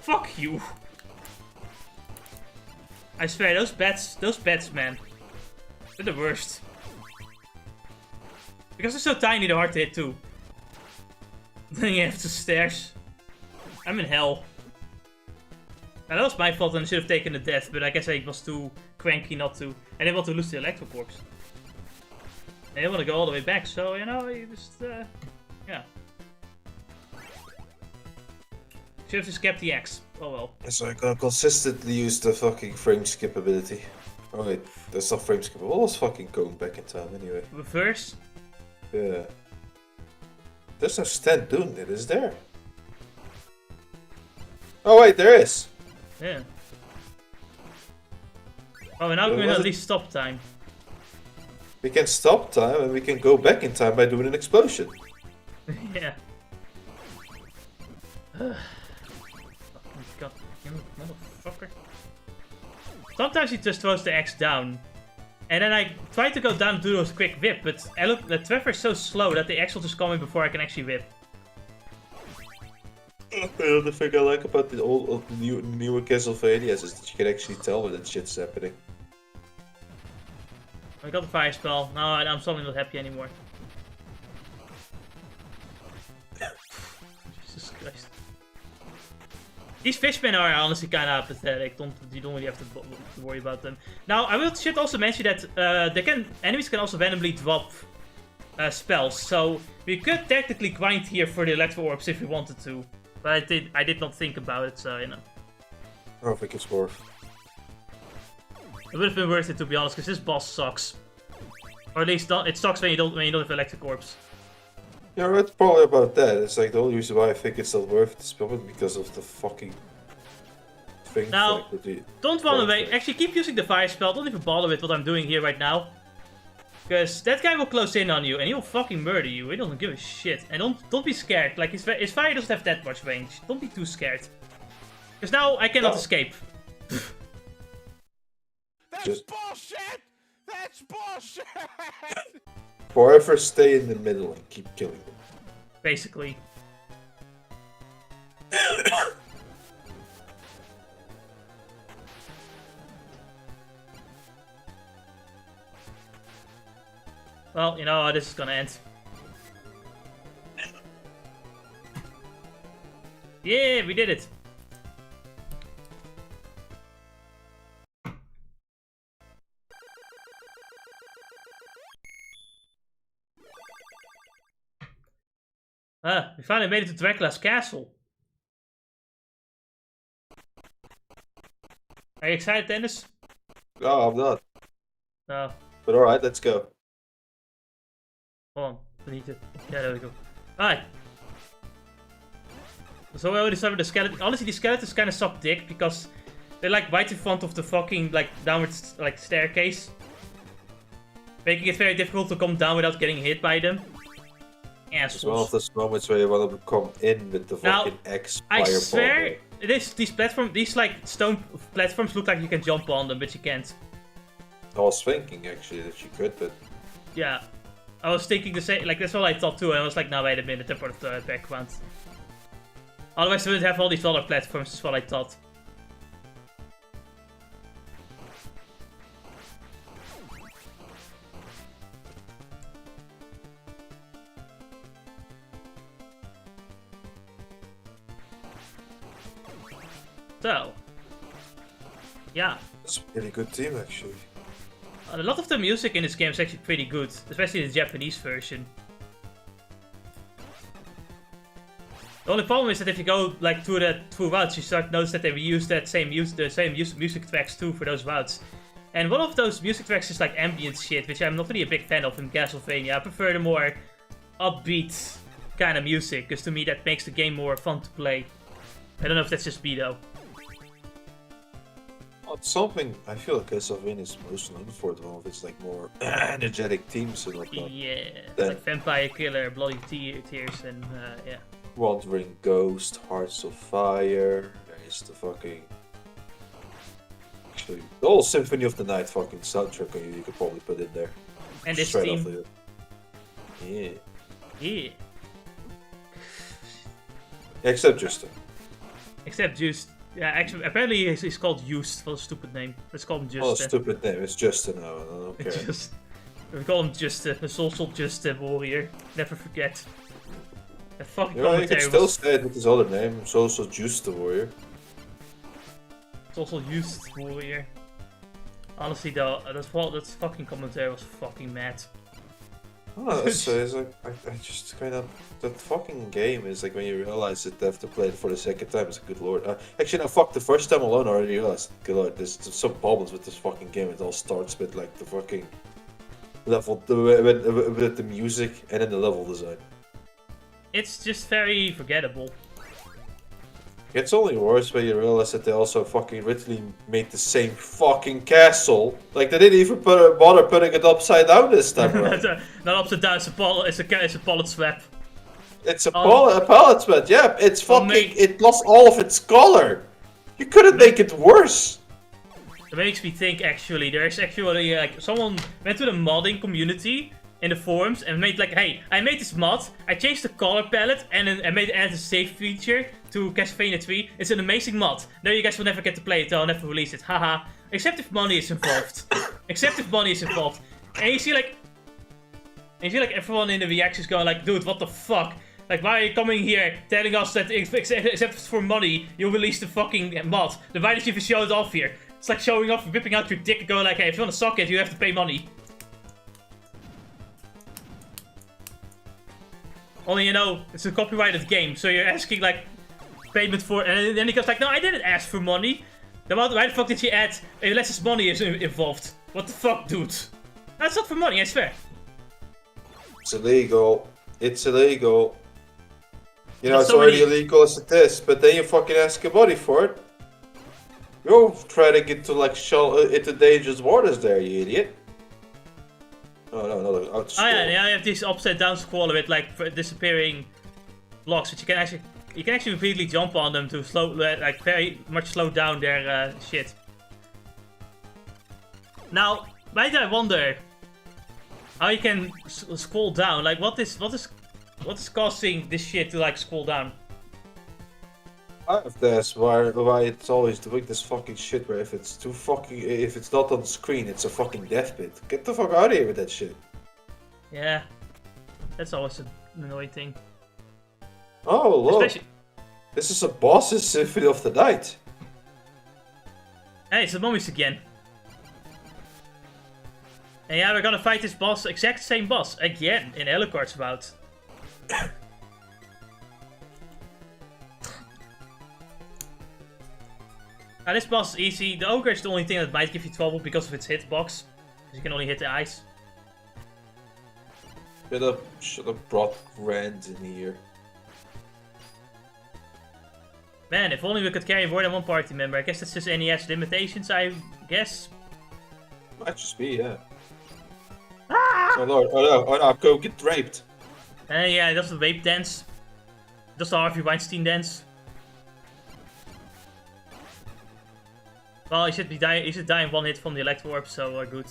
Fuck you. I swear, those bats, man. They're the worst. Because they're so tiny, they're hard to hit too. Then you have the stairs. I'm in hell. Now that was my fault and I should have taken the death, but I guess I was too cranky not to. I didn't want to lose the Electric Orbs. I didn't want to go all the way back, so, you know, you just, yeah. Should have just kept the X. Oh well. So I gotta consistently use the fucking frame skip ability. Oh wait, that's not frame skip. What was fucking going back in time anyway? Reverse? Yeah. There's no stand doing it, is there? Oh wait, there is! Yeah. Oh, and now we can at least stop time. We can stop time and we can go back in time by doing an explosion. Yeah. God, motherfucker. Sometimes he just throws the X down. And then I try to go down and do those quick whip, but the Trevor is so slow that the X will just come in before I can actually whip. The thing I like about the newer Castlevanias is that you can actually tell when that shit's happening. I got the fire spell. No, I'm suddenly not happy anymore. Jesus Christ. These fishmen are honestly kind of pathetic. You don't really have to worry about them. Now, I should also mention that enemies can also randomly drop spells. So we could technically grind here for the Electro Orbs if we wanted to, but I did not think about it. So you know. I don't think it's worth. It would have been worth it to be honest, because this boss sucks. Or at least it sucks when you don't have Electric Orbs. Yeah, it's probably about that. It's like the only reason why I think it's not worth it is probably because of the fucking thing. Now, don't run away. Actually, keep using the fire spell. Don't even bother with what I'm doing here right now. Because that guy will close in on you and he'll fucking murder you. He doesn't give a shit. And don't be scared. Like, his fire doesn't have that much range. Don't be too scared. Because now I cannot escape. That's bullshit! That's bullshit! Forever stay in the middle and keep killing them. Basically. Well, you know how this is gonna end. Yeah, we did it. We finally made it to Dracula's castle. Are you excited, Dennis? No, I'm not. No. But alright, let's go. Hold on. I need to... Yeah, there we go. Alright. So we already started with the skeleton. Honestly, the skeletons kind of suck dick because they're like right in front of the fucking like downwards like staircase, making it very difficult to come down without getting hit by them. It's one of those moments where you want to come in with the fucking X I fireball. swear, these like stone platforms look like you can jump on them, but you can't. I was thinking actually that you could, but Yeah, I was thinking the same. Like that's what I thought too. And I was like, no, wait a minute, they're part of the background. Otherwise, we would have all these other platforms. Is what I thought. So, yeah. it's a pretty good team actually. A lot of the music in this game is actually pretty good, especially the Japanese version. The only problem is that if you go like through routes, you start to notice that they reuse the same music tracks too for those routes. And one of those music tracks is like ambient shit, which I'm not really a big fan of in Castlevania. I prefer the more upbeat kind of music, because to me that makes the game more fun to play. I don't know if that's just me though. Well, it's something I feel like Castlevania is most known for at the moment. It's like more energetic teams and whatnot. Yeah, it's like Vampire Killer, Bloody Tears, and yeah. Wandering Ghost, Hearts of Fire. There's the fucking. Actually, the whole Symphony of the Night fucking soundtrack you could probably put in there. And this Straight team. off the... Yeah. Yeah. Except Justin. Except Just. Yeah, actually, apparently he's called Just. What a stupid name. Let's call him Just. Oh, stupid name. It's Justin now. I don't care. Just. We call him Just. A social Just warrior. Never forget. That fucking You know, you can commentary still was say it with his other name. It's also Just the Warrior. social Just warrior. Honestly though, that fucking commentary was fucking mad. Oh, it's like, I just kind of, that fucking game is like when you realize that they have to play it for the second time, it's like, good lord. Actually, no, fuck, the first time alone I already realized, good lord, there's some problems with this fucking game. It all starts with like the fucking level, with the music and then the level design. It's just very forgettable. It's only worse when you realize that they also fucking literally made the same fucking castle. Like, they didn't even bother putting it upside down this time around. Not upside down, it's a pallet swap. It's a pallet swap, yeah. It's fucking, it lost all of its color. You couldn't make it worse. It makes me think actually, there's actually like, someone went to the modding community in the forums and made like, hey, I made this mod, I changed the color palette and then I added a save feature to Castlevania 3. It's an amazing mod. No, you guys will never get to play it, I'll never release it, haha. Except if money is involved. Except if money is involved. And you see like everyone in the reactions going like, dude, what the fuck? Like, why are you coming here telling us that except for money, you'll release the fucking mod? Then why did you even show it off here? It's like showing off, whipping out your dick and going like, hey, if you want to suck it, you have to pay money. Only, you know, it's a copyrighted game, so you're asking, like, payment for... And then he goes like, no, I didn't ask for money. Then why the fuck did you add, unless his money is involved? What the fuck, dude? That's not for money, I swear. It's illegal. It's illegal. You know, it's already illegal as it is, but then you fucking ask your money for it. You'll try to get to, like, into dangerous waters there, you idiot. Oh no, not out to Oh yeah, scroll. yeah, you have these upside down scroller with like disappearing blocks, which you can actually repeatedly jump on them to slow, like very much slow down their shit. Now, might I wonder how you can scroll down? Like, what is causing this shit to like scroll down? That's why it's always doing this fucking shit where if it's not on the screen, it's a fucking death pit. Get the fuck out of here with that shit. Yeah, that's always an annoying thing. Oh look, Especially, this is a boss's Symphony of the Night. hey, it's the mummies again. And yeah, we're gonna fight this boss, exact same boss, again, in Alucard's bout. Now this boss is easy. The ogre is the only thing that might give you trouble because of its hitbox. Because you can only hit the eyes. Should have brought Rand in here. Man, if only we could carry more than one party member. I guess that's just NES limitations, I guess. Might just be, yeah. Oh lord, oh no, go get raped. Yeah, that's the rape dance. That's the Harvey Weinstein dance. Well, he should die in one hit from the Electro Orb, so we're good.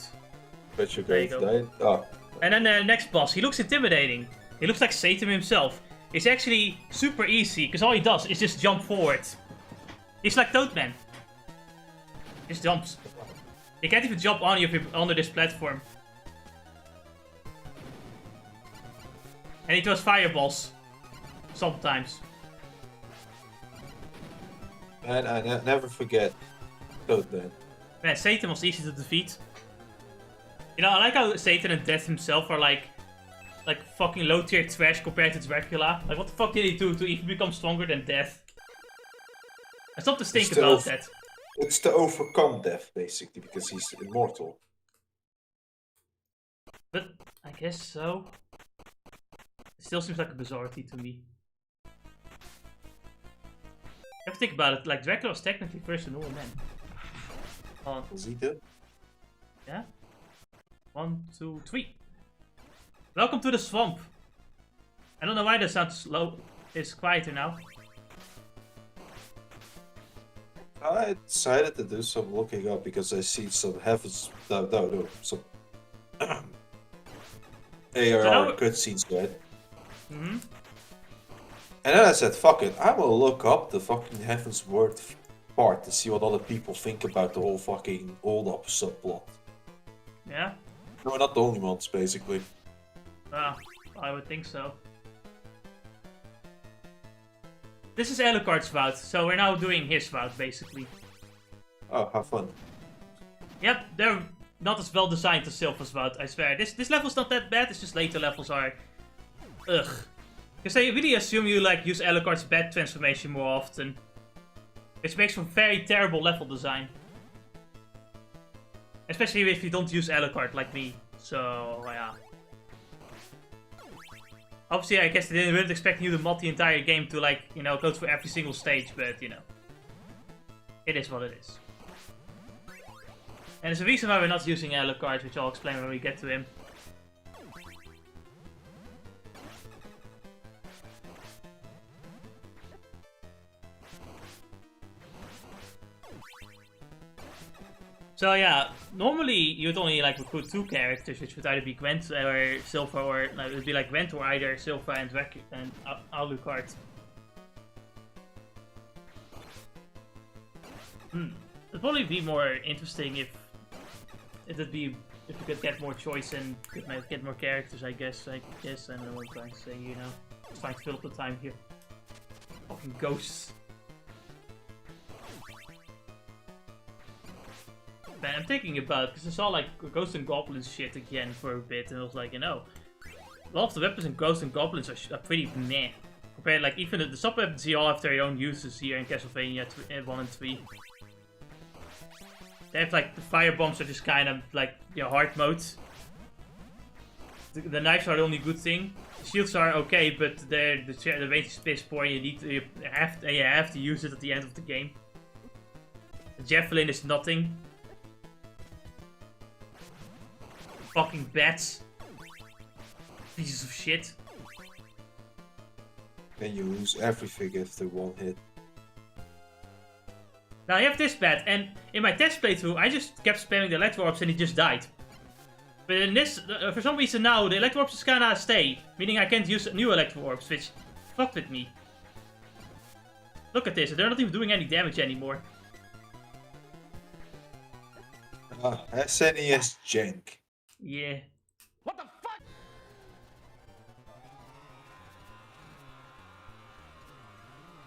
Bet you're There you going to go. die. Oh. And then the next boss, he looks intimidating. He looks like Satan himself. It's actually super easy, because all he does is just jump forward. He's like Toadman. Just jumps. He can't even jump on you under this platform. And he throws fireballs. Sometimes. Man, I never forget Toadman. Man, Satan was easy to defeat. You know, I like how Satan and Death himself are like fucking low tier trash compared to Dracula. Like, what the fuck did he do to even become stronger than Death? I stopped to think about that. It's to overcome death, basically, because he's immortal. But I guess so. It still seems like a bizarrity to me. You have to think about it. Like, Dracula was technically first a normal man. Was he dead? Yeah. 1, 2, 3. Welcome to the swamp. I don't know why the sound slow is quieter now. I decided to do some looking up because I see some heavens. No, some ARR cutscenes, right? Mm-hmm. And then I said, fuck it, I will look up the fucking Heaven's Word part to see what other people think about the whole fucking Olaf subplot. Yeah? No, we're not the only ones, basically. I would think so. This is Alucard's vout, so we're now doing his vout, basically. Oh, have fun. Yep, they're not as well designed as Sylva's vout, I swear. This level's not that bad, it's just later levels are... Ugh. Because they really assume you, like, use Alucard's bed transformation more often. Which makes for very terrible level design. Especially if you don't use Alucard like me. So, yeah. Obviously, I guess they didn't expect you to mod the entire game to, like, you know, go through every single stage, but, you know. It is what it is. And there's a reason why we're not using Alucard, which I'll explain when we get to him. So yeah, normally you'd only like recruit 2 characters, which would either be Gwent or Sylva, or like, it would be like Gwent or either Sylva and Alucard. It'd probably be more interesting if you could get more choice and could get more characters. I guess I don't know what I'm trying to say. You know, just trying to fill up the time here. Fucking ghosts. Man, I'm thinking about, because I saw like Ghosts and Goblins shit again for a bit, and I was like, you know, a lot of the weapons in Ghosts and Goblins are pretty meh. Compared, like, even the sub-weapons here all have their own uses here in Castlevania 1 and 3. They have, like, the fire bombs are just kind of, like, your hard mode. The knives are the only good thing. The shields are okay, but the range is piss poor, and you have to use it at the end of the game. The javelin is nothing. Fucking bats. Pieces of shit. And you lose everything after one hit. Now I have this pet, and in my test playthrough, I just kept spamming the Electro Orbs and he just died. But in this, for some reason now, the Electro Orbs just kinda stay. Meaning I can't use new Electro Orbs, which fucked with me. Look at this, they're not even doing any damage anymore. SNES jank. Yeah. What the fuck?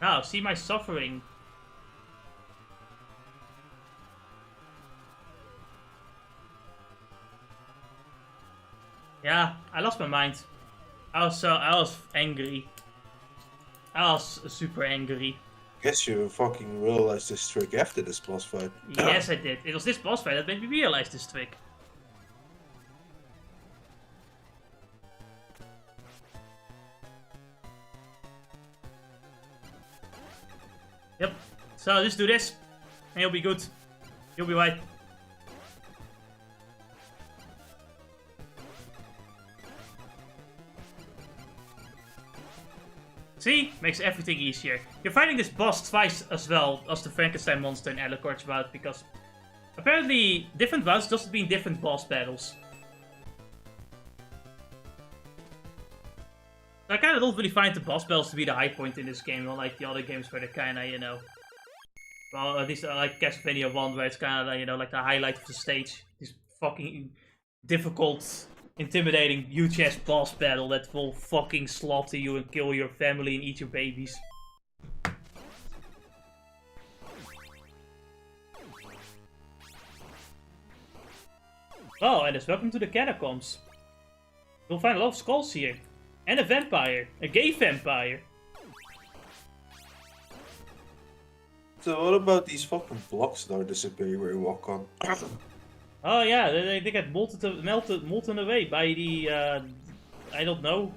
Now, see my suffering. Yeah, I lost my mind. I was angry. I was super angry. Guess you fucking realized this trick after this boss fight. Yes, I did. It was this boss fight that made me realize this trick. Yep. So just do this, and you'll be good. You'll be right. See? Makes everything easier. You're fighting this boss twice as well as the Frankenstein monster in Alucard's bout, because apparently different bouts doesn't mean different boss battles. So I kinda don't really find the boss battles to be the high point in this game, unlike the other games where they're kinda, you know... Well, at least like Castlevania 1, where it's kinda, you know, like the highlight of the stage. These fucking difficult, intimidating, huge-ass boss battle that will fucking slaughter you and kill your family and eat your babies. Oh, and it's welcome to the catacombs. You'll find a lot of skulls here. And a vampire. A gay vampire. So what about these fucking blocks that are disappearing where you walk on? Oh yeah, they get molten away by the, I don't know,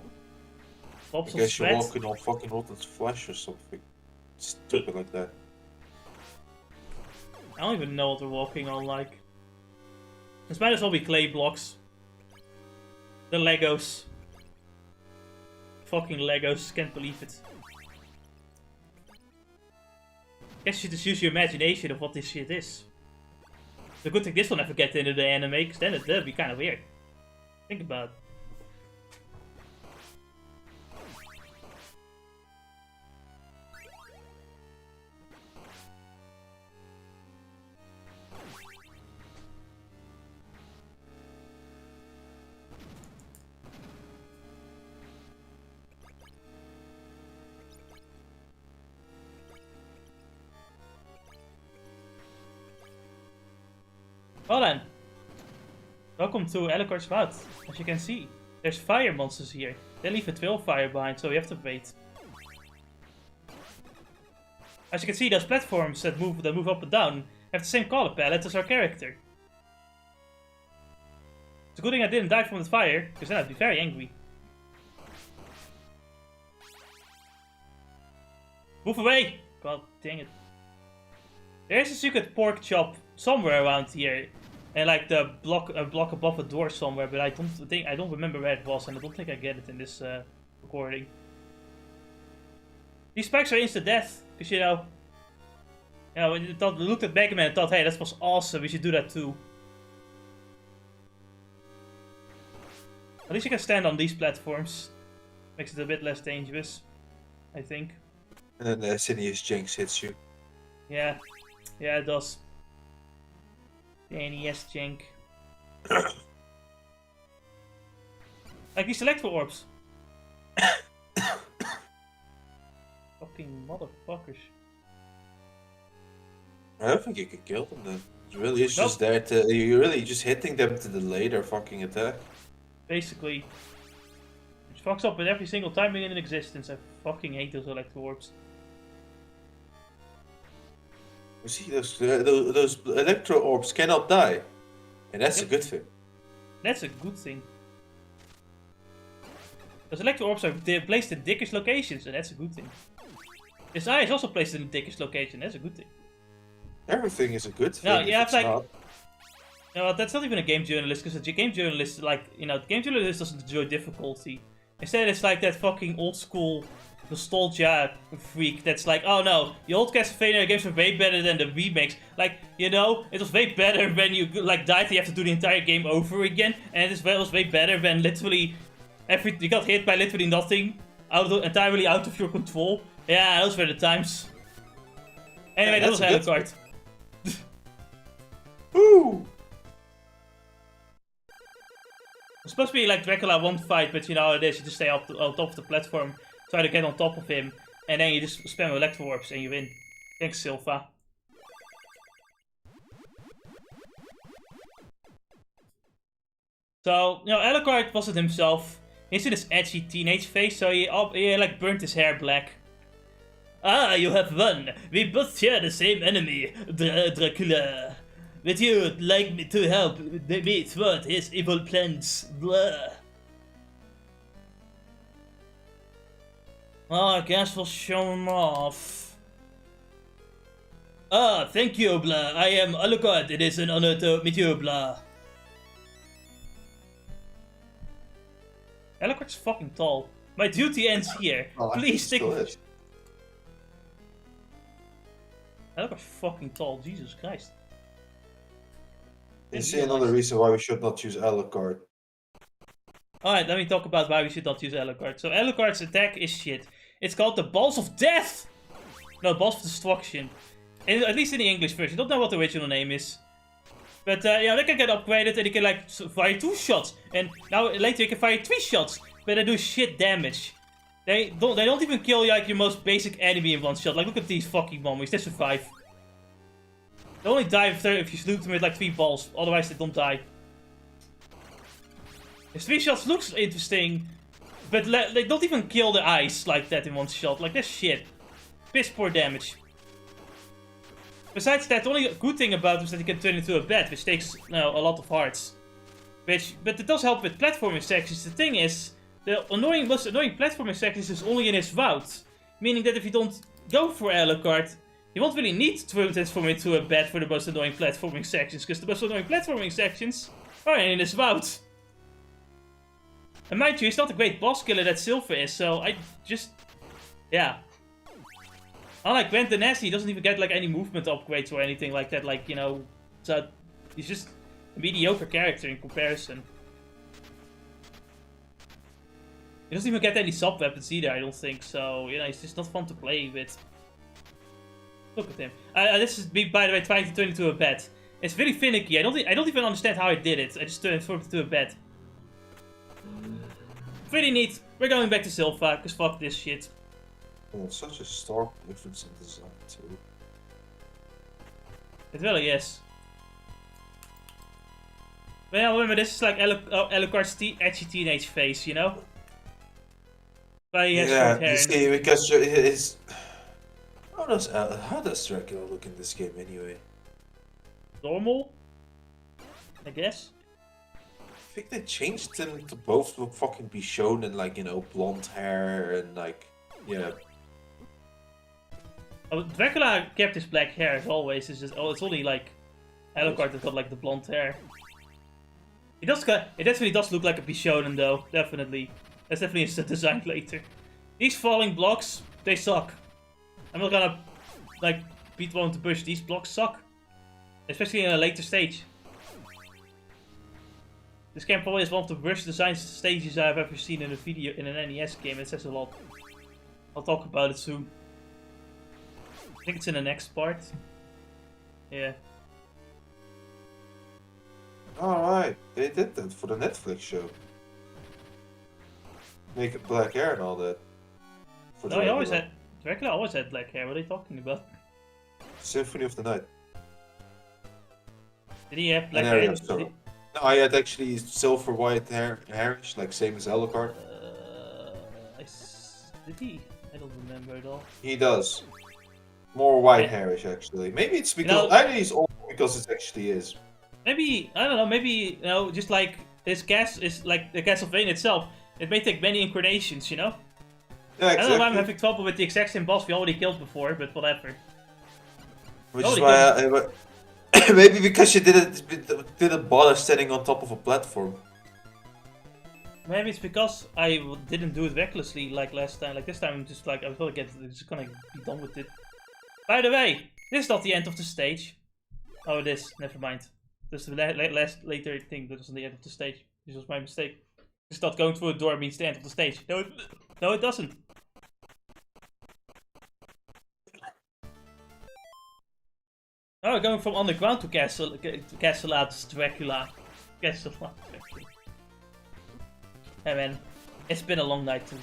pops I of guess you're sweat. walking on fucking rotten flesh or something. Stupid like that. I don't even know what they're walking on like. This might as well be clay blocks. The Legos. Fucking Legos, can't believe it. Guess you just use your imagination of what this shit is. The good thing this will never get into the anime, because then it'd be kind of weird. Think about it. Well then, welcome to Alucard's Wout. As you can see, there's fire monsters here. They leave a trail of fire behind, so you have to wait. As you can see, those platforms that move up and down have the same color palette as our character. It's a good thing I didn't die from the fire, because then I'd be very angry. Move away! God dang it. There's a secret pork chop somewhere around here, and like the block above a door somewhere, but I don't remember where it was, and I don't think I get it in this recording. These spikes are instant death, because you know, when you looked at Mega Man and thought, hey, that was awesome, we should do that too. At least you can stand on these platforms. Makes it a bit less dangerous, I think. And then the Sinius Jinx hits you. Yeah, it does. The NES jank. Like these Electro Orbs. Fucking motherfuckers. I don't think you can kill them then. It really is just there to... You're really just hitting them to delay their fucking attack. Basically. Which fucks up with every single timing in existence. I fucking hate those Electro Orbs. You see, those Electro Orbs cannot die. And that's a good thing. That's a good thing. Those Electro Orbs are placed in dickish locations, and that's a good thing. This eye is also placed in a dickish location, that's a good thing. Everything is a good thing. No, you have like... Not. No, that's not even a game journalist, because a game journalist, like, you know, the game journalist doesn't enjoy difficulty. Instead, it's like that fucking old school nostalgia freak that's like, oh no, the old Castlevania games were way better than the remakes. Like, you know, it was way better when you, like, died and you have to do the entire game over again, and it was way better when literally you got hit by literally nothing, entirely out of your control. Yeah, those were the times. Anyway, that was Alucard. Woo! It's supposed to be like Dracula one fight, but you know how it is, you just stay on top of the platform, try to get on top of him, and then you just spam electro orbs and you win. Thanks, Silva. So, you know, Alucard wasn't himself. He's in his edgy teenage phase, so he like burnt his hair black. Ah, you have won. We both share the same enemy, Dracula. Would you like me to help me thwart his evil plans? Blah. Oh, I guess we'll show him off. Ah, thank you, blah. I am Alucard. It is an honor to meet you, blah. Alucard's fucking tall. My duty ends here. Oh, Please stick with it. Alucard's fucking tall. Jesus Christ. You see another reason why we should not use Alucard. Alright, let me talk about why we should not use Alucard. So Alucard's attack is shit. It's called the Balls of Death! No, Balls of Destruction. At least in the English version. I don't know what the original name is. But yeah, they can get upgraded and you can like fire 2 shots. And now later you can fire 3 shots. But they do shit damage. They don't even kill like your most basic enemy in one shot. Like look at these fucking mummies, they survive. They only die if you shoot them with like 3 balls, otherwise they don't die. His 3 shots looks interesting, but they don't even kill the eyes like that in one shot. Like that's shit. Piss poor damage. Besides that, the only good thing about him is that he can turn into a bat, which takes a lot of hearts. But it does help with platforming sections. The thing is, the most annoying platforming sections is only in his route. Meaning that if you don't go for Alucard, you won't really need to transform into a bat for the most annoying platforming sections, because the most annoying platforming sections are in his route. And mind you, he's not a great boss killer that Silva is, so I just... yeah. Unlike Gwent the Nasty, he doesn't even get like any movement upgrades or anything like that, like, you know... So, he's just a mediocre character in comparison. He doesn't even get any sub-weapons either, I don't think, so, you know, he's just not fun to play with. Look at him. This is me, by the way, trying to turn into a bat. It's very finicky. I don't even understand how I did it. I just transformed it into a bat. Pretty neat. We're going back to Silva, because fuck this shit. Oh, such a stark difference in design too. It really is. But yeah, remember, this is like Alucard's edgy teenage face, you know? But he has short hair. You see, because his... How does Dracula look in this game anyway? Normal? I guess. I think they changed him to both fucking be shown in like, you know, blonde hair and like, yeah. Oh, Dracula kept his black hair as always. It's just, it's only like Alucard that got like the blonde hair. It definitely does look like a Bishonen though, definitely. That's definitely a design later. These falling blocks, they suck. I'm not gonna like beat one to push. These blocks suck, especially in a later stage. This game probably is one of the worst designed stages I've ever seen in an NES game. It says a lot. I'll talk about it soon. I think it's in the next part. Yeah. Alright, they did that for the Netflix show. Make it black hair and all that. No, he always had... Dracula always had black hair, what are you talking about? Symphony of the Night. Did he have black hair? No, I had actually silver white hairish, like same as Alucard. Did he? I don't remember at all. He does. More white hairish actually. Maybe it's because either he's old because it actually is. Maybe I don't know. Maybe just like this cast is like the Castlevania itself. It may take many incarnations, you know. Yeah, exactly. I don't know why I'm having trouble with the exact same boss we already killed before, but whatever. Which is why Maybe because you didn't bother standing on top of a platform. Maybe it's because I didn't do it recklessly like last time. Like this time, I'm just like I was just gonna be done with it. By the way, this is not the end of the stage. Oh, it is. Never mind. This is the later thing that was on the end of the stage. This was my mistake. Just not going through a door means the end of the stage. No, it doesn't. Oh, we're going from underground to castle at Dracula. Castle at Dracula. Hey man, it's been a long night too.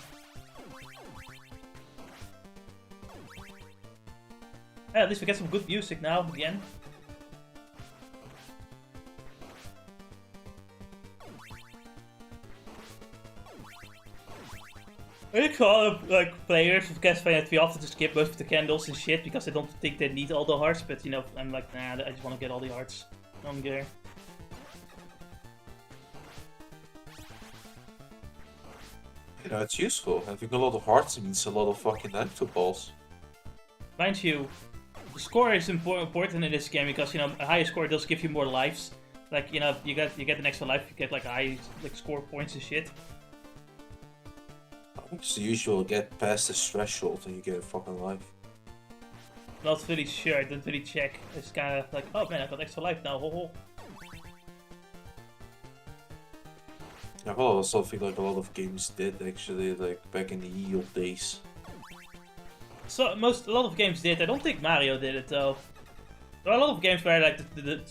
At least we get some good music now again. I think all like players of Castlevania 3 often just skip most of the candles and shit because they don't think they need all the hearts, but you know, I'm like, nah, I just want to get all the hearts. I don't care. You know, it's useful. Having a lot of hearts means a lot of fucking acto balls. Mind you, the score is important in this game because, you know, a higher score does give you more lives. Like, you know, you get an extra life, you get like high score points and shit. It's the usual, get past this threshold and you get a fucking life. Not really sure, I didn't really check. It's kind of like, oh man, I got extra life now, ho ho. Yeah, well, that's something like a lot of games did actually, like back in the ye old days. So a lot of games did. I don't think Mario did it though. There are a lot of games where like the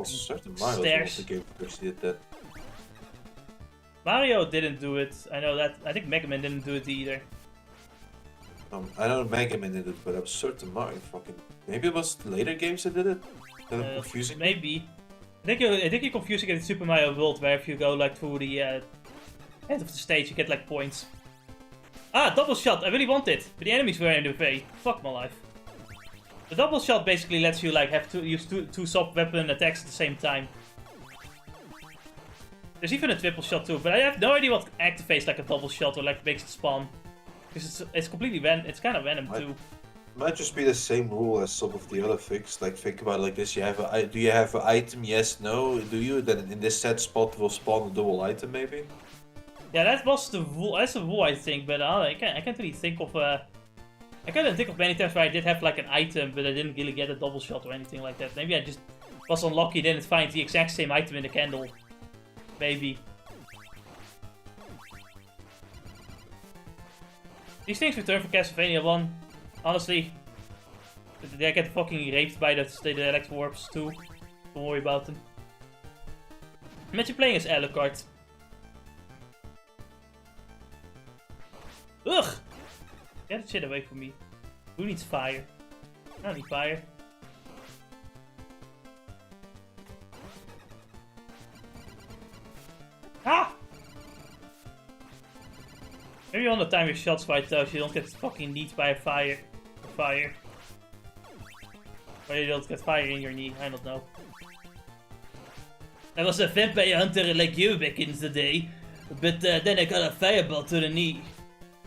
certain Mario stairs. was the game that did that. Mario didn't do it. I know that. I think Mega Man didn't do it either. I know Mega Man did it, but I'm certain Mario fucking. Maybe it was later games that did it. That I'm confusing. Maybe. I think you're confusing it with Super Mario World, where if you go like through the end of the stage, you get like points. Ah, double shot! I really want it, but the enemies were in the way. Fuck my life. The double shot basically lets you like have to use two sub-weapon attacks at the same time. There's even a triple shot too, but I have no idea what activates like a double shot or like makes it spawn. Because it's completely it's kind of random too. Might just be the same rule as some of the other figs. Like think about it like this: do you have an item? Yes, no. Do you? Then in this set spot will spawn a double item maybe. Yeah, that was the rule. That's the rule I think, but I can't really think of I couldn't think of many times where I did have like an item, but I didn't really get a double shot or anything like that. Maybe I just was unlucky, didn't find the exact same item in the candle. Maybe. These things return for Castlevania 1. Honestly, they get fucking raped by the electro warps too. Don't worry about them. Imagine playing as Alucard. Ugh! Get that shit away from me. Who needs fire? I don't need fire. Ah! Maybe on the time your shots fight though, so you don't get fucking kneed by a fire. Or you don't get fire in your knee, I don't know. I was a vampire hunter like you back in the day, but then I got a fireball to the knee.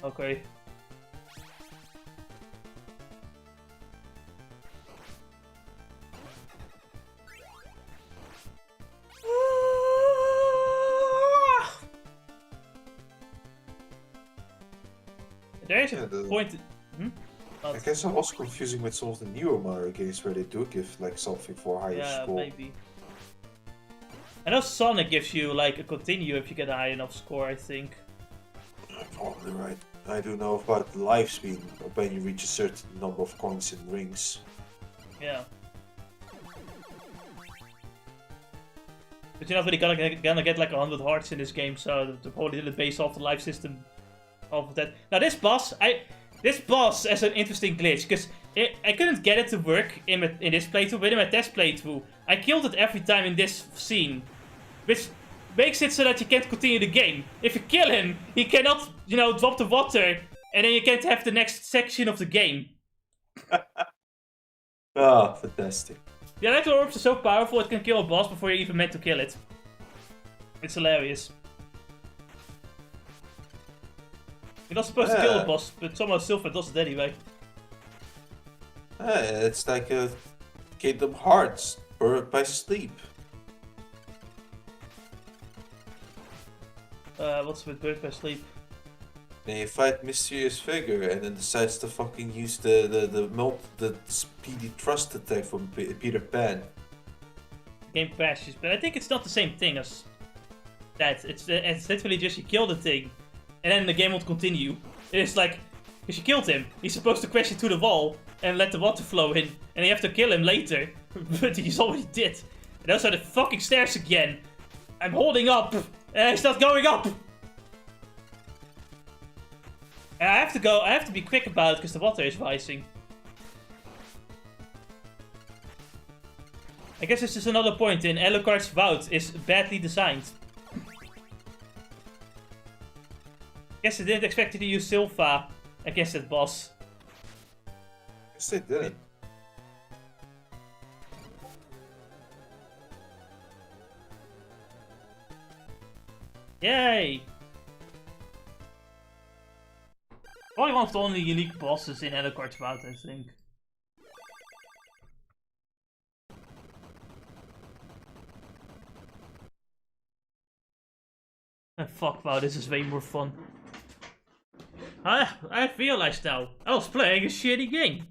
Okay. There is a point. I guess I'm also confusing with some of the newer Mario games where they do give like something for a higher score. Yeah, maybe. I know Sonic gives you like a continue if you get a high enough score, I think. Probably right. I do know about the life speed when you reach a certain number of coins and rings. Yeah. But you're not really gonna get like 100 hearts in this game, so they're probably didn't base off the life system off of that. Now this boss has an interesting glitch, because I couldn't get it to work in this playthrough, but in my test playthrough, I killed it every time in this scene. Which makes it so that you can't continue the game. If you kill him, he cannot, you know, drop the water, and then you can't have the next section of the game. Ah, fantastic. The electro orbs are so powerful it can kill a boss before you're even meant to kill it. It's hilarious. You're not supposed to kill a boss, but somehow Silver does it anyway. It's like a Kingdom Hearts Or by sleep. What's with birth by sleep? Then you fight mysterious figure and then decides to fucking use the speedy thrust attack from Peter Pan. Game crashes, but I think it's not the same thing as that. It's literally just you kill the thing, and then the game will continue. It's like, because you killed him, he's supposed to crash into the wall and let the water flow in, and you have to kill him later, but he's already dead. And those are the fucking stairs again. I'm holding up, and it's not going up. And I have to be quick about it because the water is rising. I guess this is another point in Alucard's route is badly designed. Guess they didn't expect you to use Sylpha against that boss. Yes, they did. Yay! Probably one of the only unique bosses in Alucard's route, I think. Fuck, wow, this is way more fun. I realized now, I was playing a shitty game.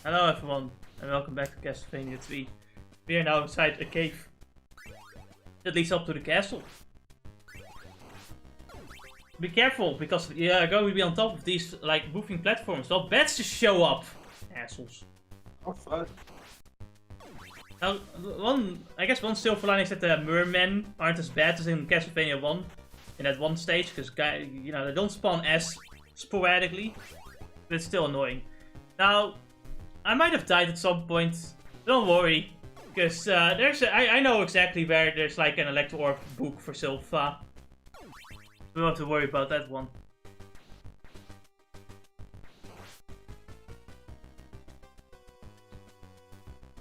Hello everyone, and welcome back to Castlevania 3. We are now inside a cave that leads up to the castle. Be careful, because you're going to be on top of these, like, moving platforms. Well, bats just show up. Assholes. Oh, fun. Now, I guess one silver lining is that the mermen aren't as bad as in Castlevania 1. In that one stage, because, you know, they don't spawn as sporadically. But it's still annoying. Now, I might have died at some point. Don't worry. Because I know exactly where there's, like, an Electro Orb book for Sylpha. We don't have to worry about that one.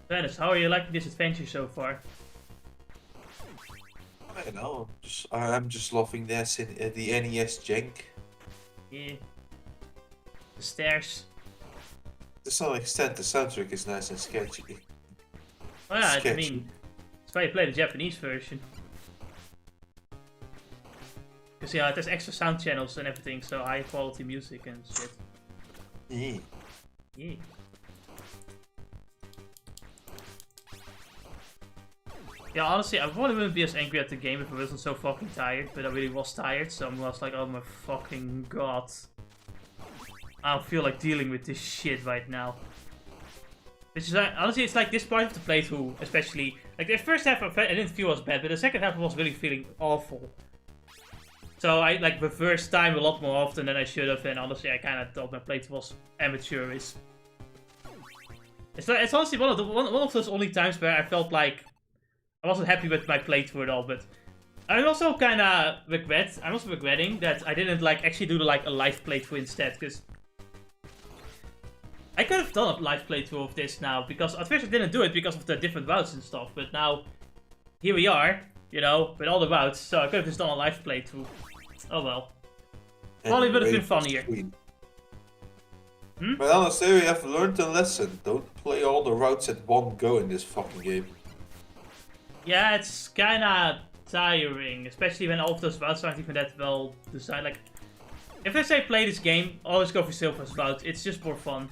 Dennis, how are you liking this adventure so far? I know. I'm just loving this in the NES jank. Yeah. The stairs. To some extent, the soundtrack is nice and sketchy. Oh yeah, I Sketchy. mean, that's why you play the Japanese version. Because yeah, it has extra sound channels and everything, so high quality music and shit. Yeah. Yeah. Yeah, honestly, I probably wouldn't be as angry at the game if I wasn't so fucking tired, but I really was tired, so I was like, oh my fucking god. I don't feel like dealing with this shit right now. Which is, honestly, it's like this part of the playthrough, especially, like the first half I didn't feel as bad, but the second half I was really feeling awful. So I like reversed time a lot more often than I should have, and honestly I kind of thought my playthrough was amateurish. It's honestly one of those only times where I felt like I wasn't happy with my playthrough at all, but I'm also kind of regretting that I didn't like actually do like a live playthrough instead, because I could have done a live playthrough of this now, because at first I didn't do it because of the different routes and stuff, but now here we are, you know, with all the routes, so I could have just done a live playthrough. Oh well. Probably would have been funnier. Hmm? But honestly, we have learned a lesson. Don't play all the routes at one go in this fucking game. Yeah, it's kinda tiring, especially when all of those routes aren't even that well designed. Like, if I say play this game, always go for Sylpha's route. It's just more fun.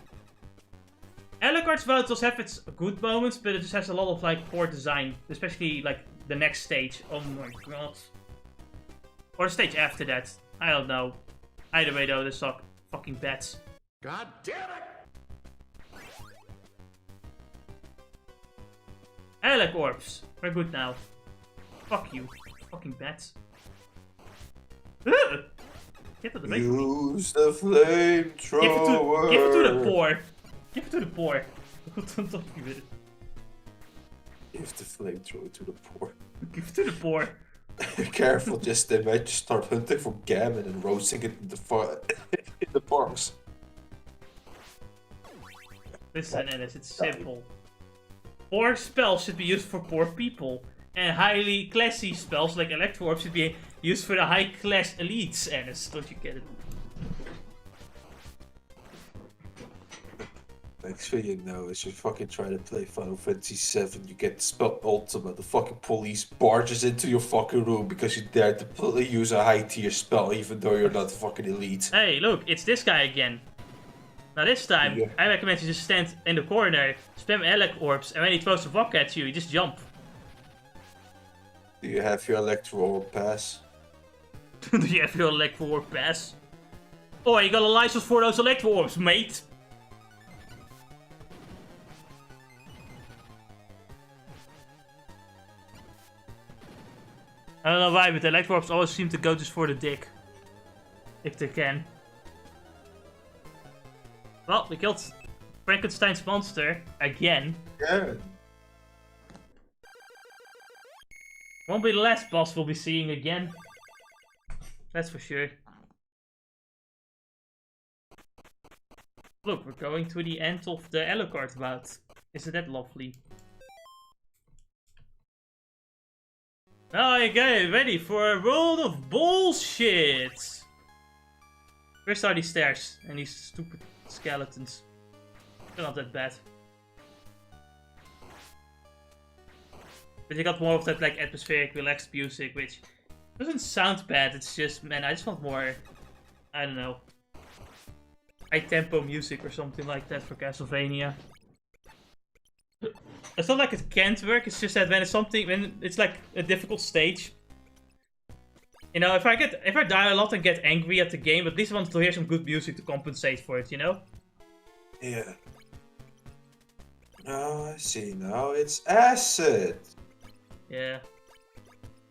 Alucard's route does have its good moments, but it just has a lot of like poor design, especially like the next stage. Oh my god. Or the stage after that. I don't know. Either way though, they suck. Fucking bats. God damn it! I like orbs. We're good now. Fuck you. Fucking bats. Ugh! Get to the base. Use the flamethrower. Give it to the poor. Give it to the poor. Don't give it. Give the flamethrower to the poor. Give it to the poor. Careful, just they might just start hunting for gammon and roasting it in the parks. Listen, Ennis, it's simple. Poor spells should be used for poor people. And highly classy spells like Electro Orb should be used for the high class elites, Annis. Don't you get it? Next thing you know, as you fucking try to play Final Fantasy VII, you get the spell Ultima. The fucking police barges into your fucking room because you dared to use a high tier spell, even though you're not fucking elite. Hey, look, it's this guy again. Now this time, Yeah. I recommend you just stand in the corner, spam Elec Orbs, and when he throws a rock at you, you just jump. Do you have your Electro Orb pass? Do you have your Electro Orb pass? Oh, you got a license for those Electro Orbs, mate! I don't know why, but the Electro Orbs always seem to go just for the dick. If they can. Well, we killed Frankenstein's monster again. Yeah. Won't be the last boss we'll be seeing again. That's for sure. Look, we're going to the end of the Alucard route. Isn't that lovely? Now I get ready for a world of bullshit! First are these stairs and these stupid skeletons. They're not that bad. But you got more of that like atmospheric, relaxed music, which doesn't sound bad. It's just, man, I just want more, I don't know, high tempo music or something like that for Castlevania. It's not like it can't work. It's just that when it's like a difficult stage. You know, if I die a lot and get angry at the game, at least I want to hear some good music to compensate for it. You know? Yeah. Oh, I see now. It's acid. Yeah.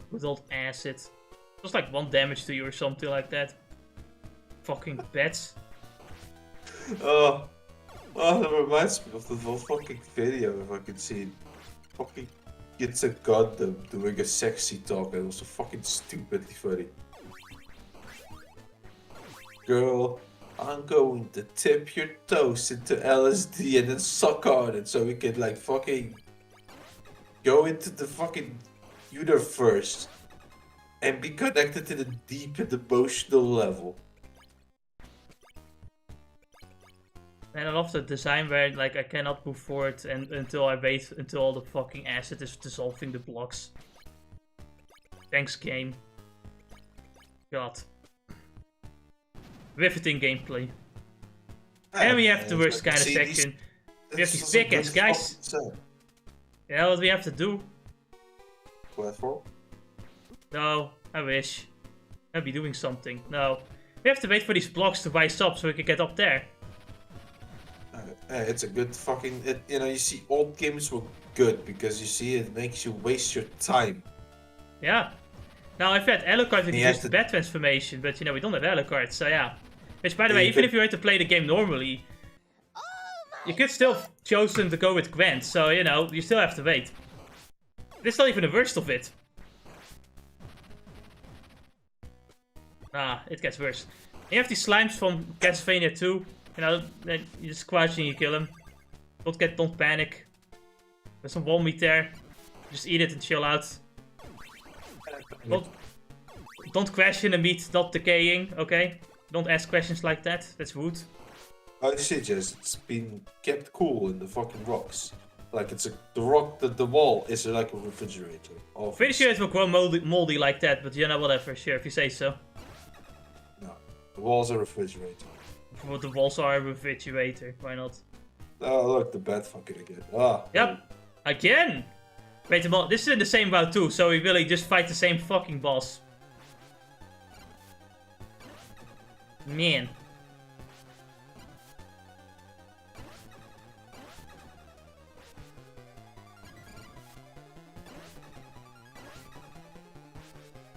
Good old acid. Just like 1 damage to you or something like that. Fucking pets. Oh, that reminds me of the whole fucking video. If I could see it. Fucking it's a Gundam doing a sexy talk, and it was so fucking stupidly funny. Girl, I'm going to tip your toes into LSD and then suck on it so we can like fucking go into the fucking universe and be connected to the deep and emotional level. And I love the design where like I cannot move forward until I wait until all the fucking acid is dissolving the blocks. Thanks, game. God. Riveting gameplay. And we have the worst kind of section. We have these big ass guys. You know what we have to do? Platform? No, I wish. I'd be doing something. No. We have to wait for these blocks to rise up so we can get up there. It's a good fucking... you know, you see, old games were good because you see it makes you waste your time. Yeah. Now, if we had Alucard, we could use the bed transformation, but you know, we don't have Alucard, so yeah. Which, by the way, even if you were to play the game normally, you could still have chosen to go with Gwent, so you know, you still have to wait. This is not even the worst of it. Ah, it gets worse. You have these slimes from Castlevania 2. You know, you just crouch and you kill him. Don't panic. There's some wall meat there. Just eat it and chill out. Don't question the meat not decaying, okay? Don't ask questions like that. That's rude. I suggest it's been kept cool in the fucking rocks. Like it's the wall is like a refrigerator. Refrigerator will grow moldy like that, but you know, whatever. Sure, if you say so. No, the wall's a refrigerator. Well, the walls are a refrigerator. Why not? Oh, look, the bed fucking again. Ah. Yep. Again! Wait a moment, this is in the same route too, so we really just fight the same fucking boss. Man.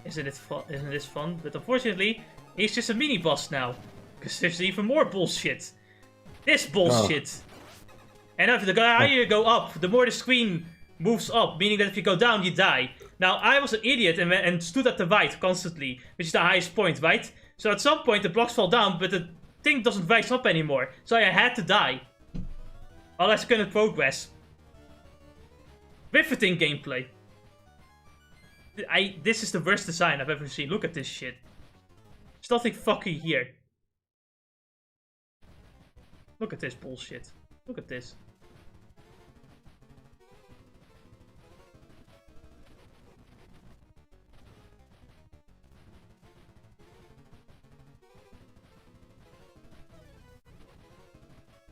Isn't it fun? Isn't this fun? But unfortunately, he's just a mini boss now. Because there's even more bullshit. This bullshit. And if the higher you go up, the more the screen moves up, meaning that if you go down, you die. Now, I was an idiot and stood at the right constantly, which is the highest point, right? So at some point, the blocks fall down, but the thing doesn't rise up anymore. So I had to die. Unless I couldn't progress. Riveting gameplay. This is the worst design I've ever seen. Look at this shit. There's nothing fucking here. Look at this bullshit. Look at this.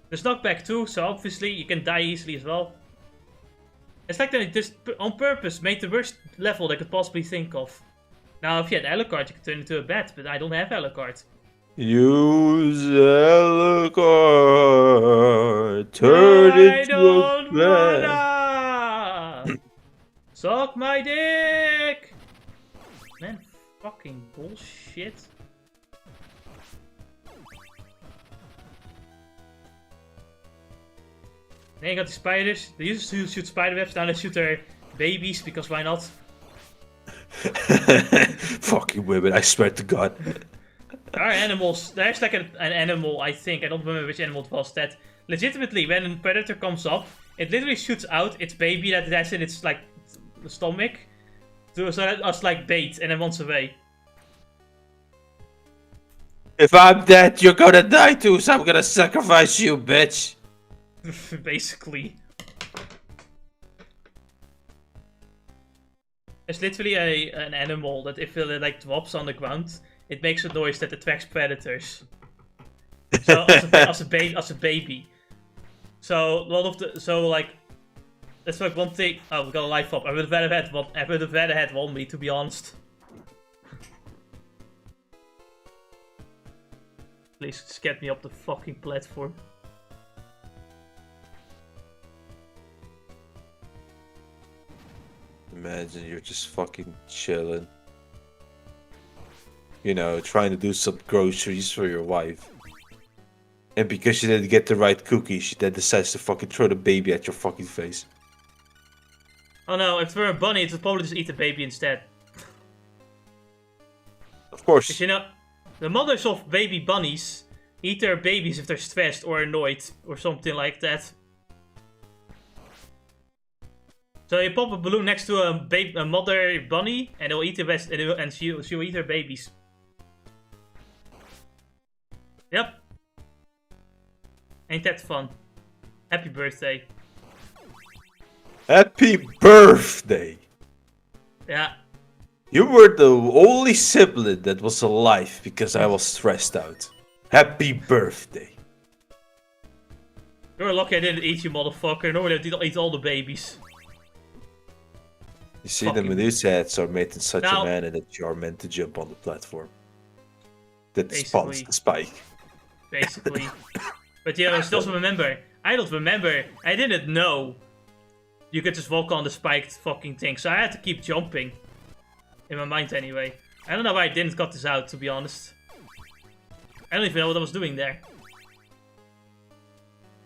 There's knockback too, so obviously you can die easily as well. It's like they just on purpose made the worst level they could possibly think of. Now, if you had Alucard, you could turn into a bat, but I don't have Alucard. Use Alucard. Turn into a bat. Wanna suck my dick! Man, fucking bullshit. Then you got the spiders. They used to shoot spider webs, now they shoot their babies, because why not? Fucking women, I swear to God. There are animals. There's like an animal, I think. I don't remember which animal it was. That legitimately, when a predator comes up, it literally shoots out its baby that it has in its like stomach, so that as like bait, and then runs away. If I'm dead, you're gonna die too, so I'm gonna sacrifice you, bitch. Basically. There's literally an animal that if it like drops on the ground, it makes a noise that attracts predators. So as a baby. So a lot of that's like one thing. Oh, we got a life up. I would have rather had one me, to be honest. Please just get me up the fucking platform. Imagine you're just fucking chilling. You know, trying to do some groceries for your wife. And because you didn't get the right cookie, she then decides to fucking throw the baby at your fucking face. Oh no, if it were a bunny, it would probably just eat the baby instead. Of course. Because you know, the mothers of baby bunnies eat their babies if they're stressed or annoyed or something like that. So you pop a balloon next to a mother bunny, and it'll eat the rest, and she'll eat her babies. Yep. Ain't that fun? Happy birthday. Happy birthday! Yeah. You were the only sibling that was alive because I was stressed out. Happy birthday. You're lucky I didn't eat you, motherfucker. Normally I eat all the babies. You see, the Medusa heads are made in such Now- a manner that you are meant to jump on the platform. That Basically. spawns the spike. Basically. But yeah, I still remember. I don't remember. I didn't know you could just walk on the spiked fucking thing. So I had to keep jumping. In my mind anyway. I don't know why I didn't cut this out, to be honest. I don't even know what I was doing there.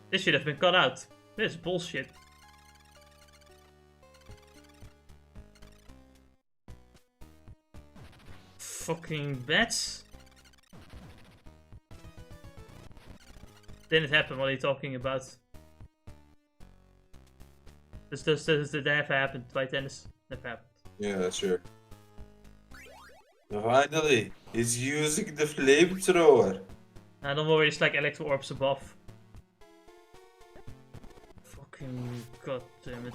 This should have been cut out. This is bullshit. Fucking bats. Didn't happen. What are you talking about? This never happened, right, Dennis? Never happened. Yeah, that's sure. Finally, he's using the flamethrower. Nah, don't worry, it's like electro orbs above. Fucking goddammit.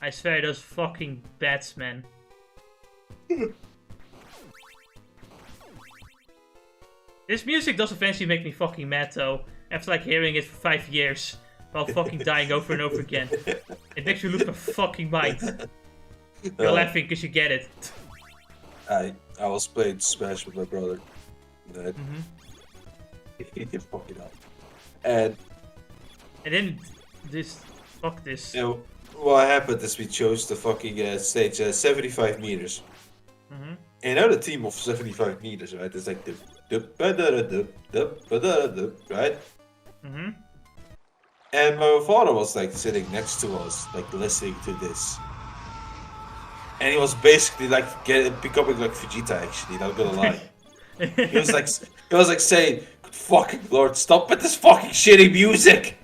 I swear, those fucking bats, man. This music does eventually make me fucking mad, though. After like hearing it for 5 years while fucking dying over and over again. It makes you lose my fucking mind. You're laughing because you get it. I was playing Smash with my brother. That fucking up. And then this, fuck this. you know, what happened is we chose the fucking stage 75 meters. And now the team of 75 meters, right? It's like the right? And my father was like sitting next to us, like listening to this. And he was basically like becoming like Vegeta, actually, not gonna lie. He was like saying, "Good fucking lord, stop with this fucking shitty music!"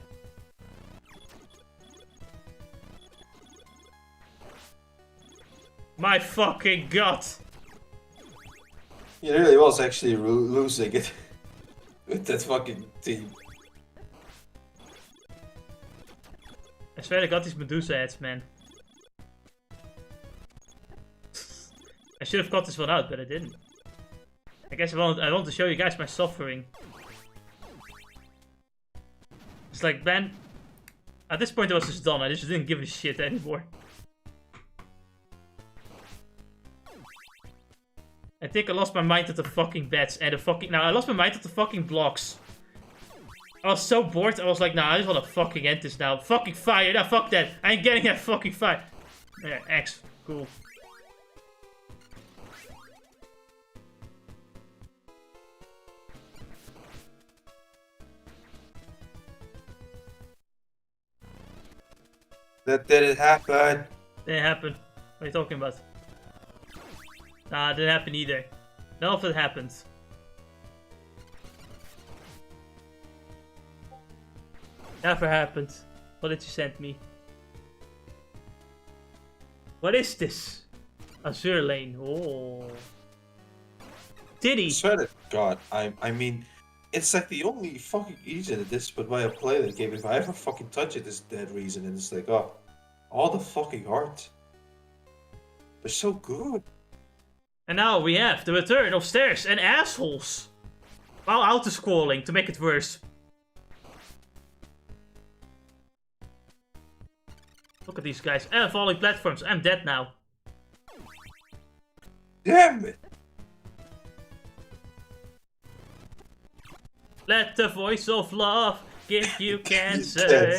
My fucking god. He really was actually losing it with that fucking team. I swear to god, these Medusa heads, man. I should have got this one out, but I didn't. I guess I want to show you guys my suffering. It's like, man, at this point I was just done. I just didn't give a shit anymore. I think I lost my mind at the fucking bats and the fucking... Now, I lost my mind at the fucking blocks. I was so bored, I was like, nah, I just want to fucking end this now. Fucking fire, nah, fuck that. I ain't getting that fucking fire. Yeah, X, cool. That didn't happen. Didn't happen. What are you talking about? Nah, didn't happen either. None of it happened. Never happened. What did you send me? What is this? Azure Lane. Oh. Diddy. I swear to God, I mean, it's like the only fucking reason at this but why I play the game. If I ever fucking touch it, is that reason, and it's like, oh, all the fucking art. They're so good. And now we have the return of stairs and assholes. While auto-scrolling to make it worse. Look at these guys. And falling platforms. I'm dead now. Damn it! Let the voice of love give you cancer.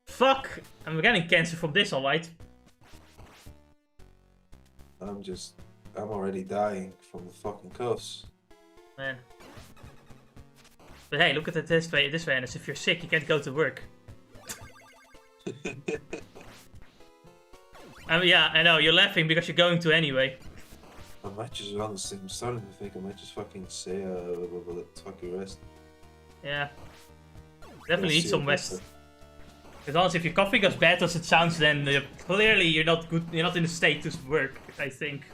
Fuck! I'm getting cancer from this, alright? I'm already dying from the fucking cuffs. Man. But hey, look at it this way, and if you're sick, you can't go to work. I mean, yeah, I know, you're laughing because you're going to anyway. I might just honestly, I'm starting to think I might just fucking say, fucking rest. Yeah. Definitely need some rest. Because honestly, if your coffee goes bad as it sounds, then clearly you're not good, you're not in a state to work, I think.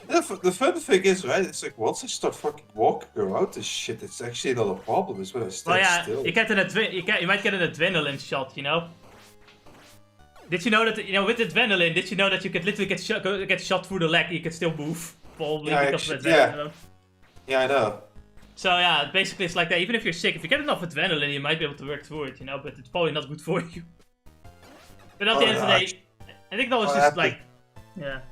Yeah, the fun thing is, right, it's like once I start fucking walking around this shit, it's actually not a problem, it's when I stand still. You get you might get an adrenaline shot, you know? Did you know that, you know, with adrenaline, did you know that you could literally get shot through the leg and you could still move? Probably because of adrenaline. Yeah, I know. So yeah, basically it's like that. Even if you're sick, if you get enough adrenaline, you might be able to work through it, you know, but it's probably not good for you. But at the end of the day, I think that was just like, yeah.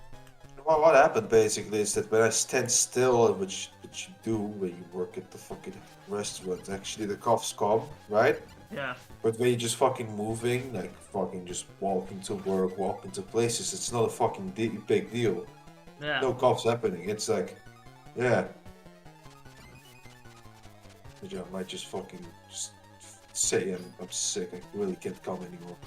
Well, what happened basically is that when I stand still, which you do when you work at the fucking restaurant, actually the coughs come, right? Yeah. But when you're just fucking moving, like fucking just walking to work, walking to places, it's not a fucking big deal. Yeah. No coughs happening. It's like, yeah. But yeah, I might just fucking just say I'm sick. I really can't come anymore.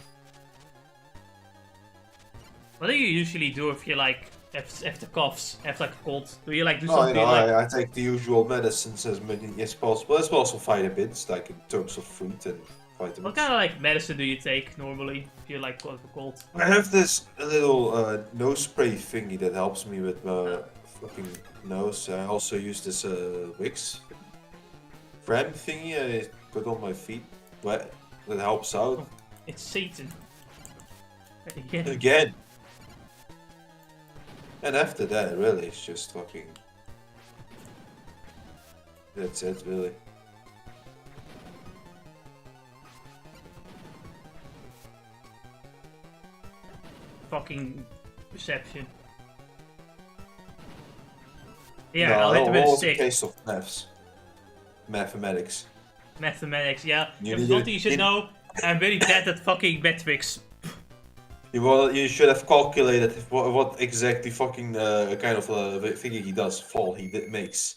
What do you usually do if you like have the coughs, have like a cold? Do you like do something like? I take the usual medicines as many as possible. As well as vitamins, like in terms of fruit and vitamins. What kind of like medicine do you take normally if you like a cold? I have this little nose spray thingy that helps me with my fucking nose. I also use this Vicks Fram thingy I put on my feet. That helps out. Oh, it's Satan. Again. And after that, really, it's just fucking... That's it, really. Fucking reception. Yeah, No, I'll hit him with a stick. A case of mathematics. Mathematics, yeah. You If something you should know, I'm very bad at fucking metrics. You should have calculated what exactly fucking kind of thingy he does, fall he makes.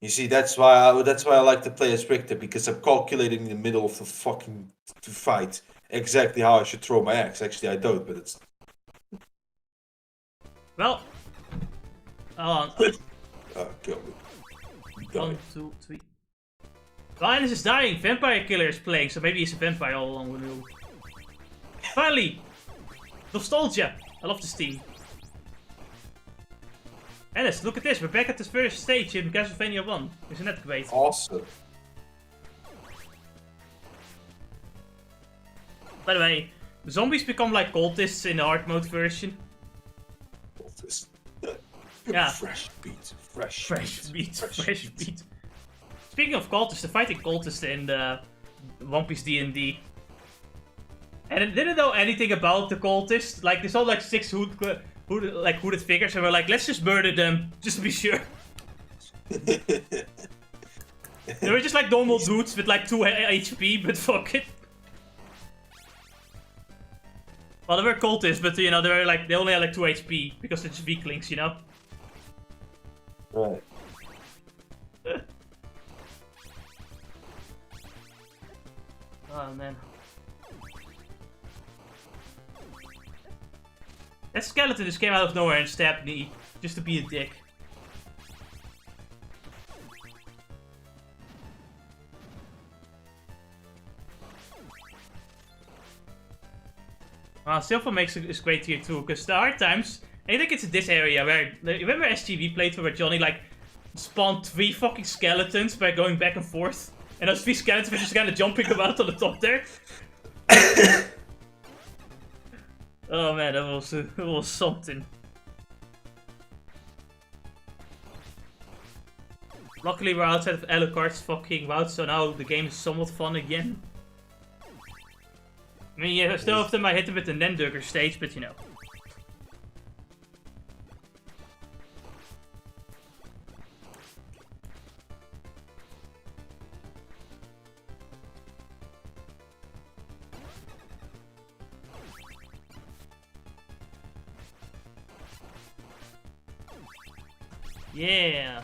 You see, that's why I like to play as Richter, because I'm calculating in the middle of the fucking fight exactly how I should throw my axe. Actually, I don't, but it's... Well, hold on. Kill me. 1, 2, 3. Linus is dying. Vampire Killer is playing, so maybe he's a vampire all along with you. Finally! Nostalgia! I love this team. Alice, look at this. We're back at the first stage in Castlevania 1. Isn't that great? Awesome. By the way, zombies become like cultists in the hard mode version. Cultist. Yeah. Fresh beat. Fresh meat. Speaking of cultists, the fighting cultists in the One Piece D&D. And I didn't know anything about the cultists. Like, they saw like 6 hooded figures and we're like, let's just murder them, just to be sure. They were just like normal dudes with like 2 HP, but fuck it. Well, they were cultists, but you know, they only had like 2 HP because they're just weaklings, you know? Right. Oh man. That skeleton just came out of nowhere and stabbed me, just to be a dick. Silver makes it great here too, because the hard times, I think it's in this area where, remember SGV playthrough where Johnny like spawned 3 fucking skeletons by going back and forth? And those 3 skeletons were just kind of jumping about on the top there? Oh man, that was something. Luckily we're outside of Alucard's fucking route, so now the game is somewhat fun again. I mean, yeah, still often I hit him with the Nendugger stage, but you know. Yeah.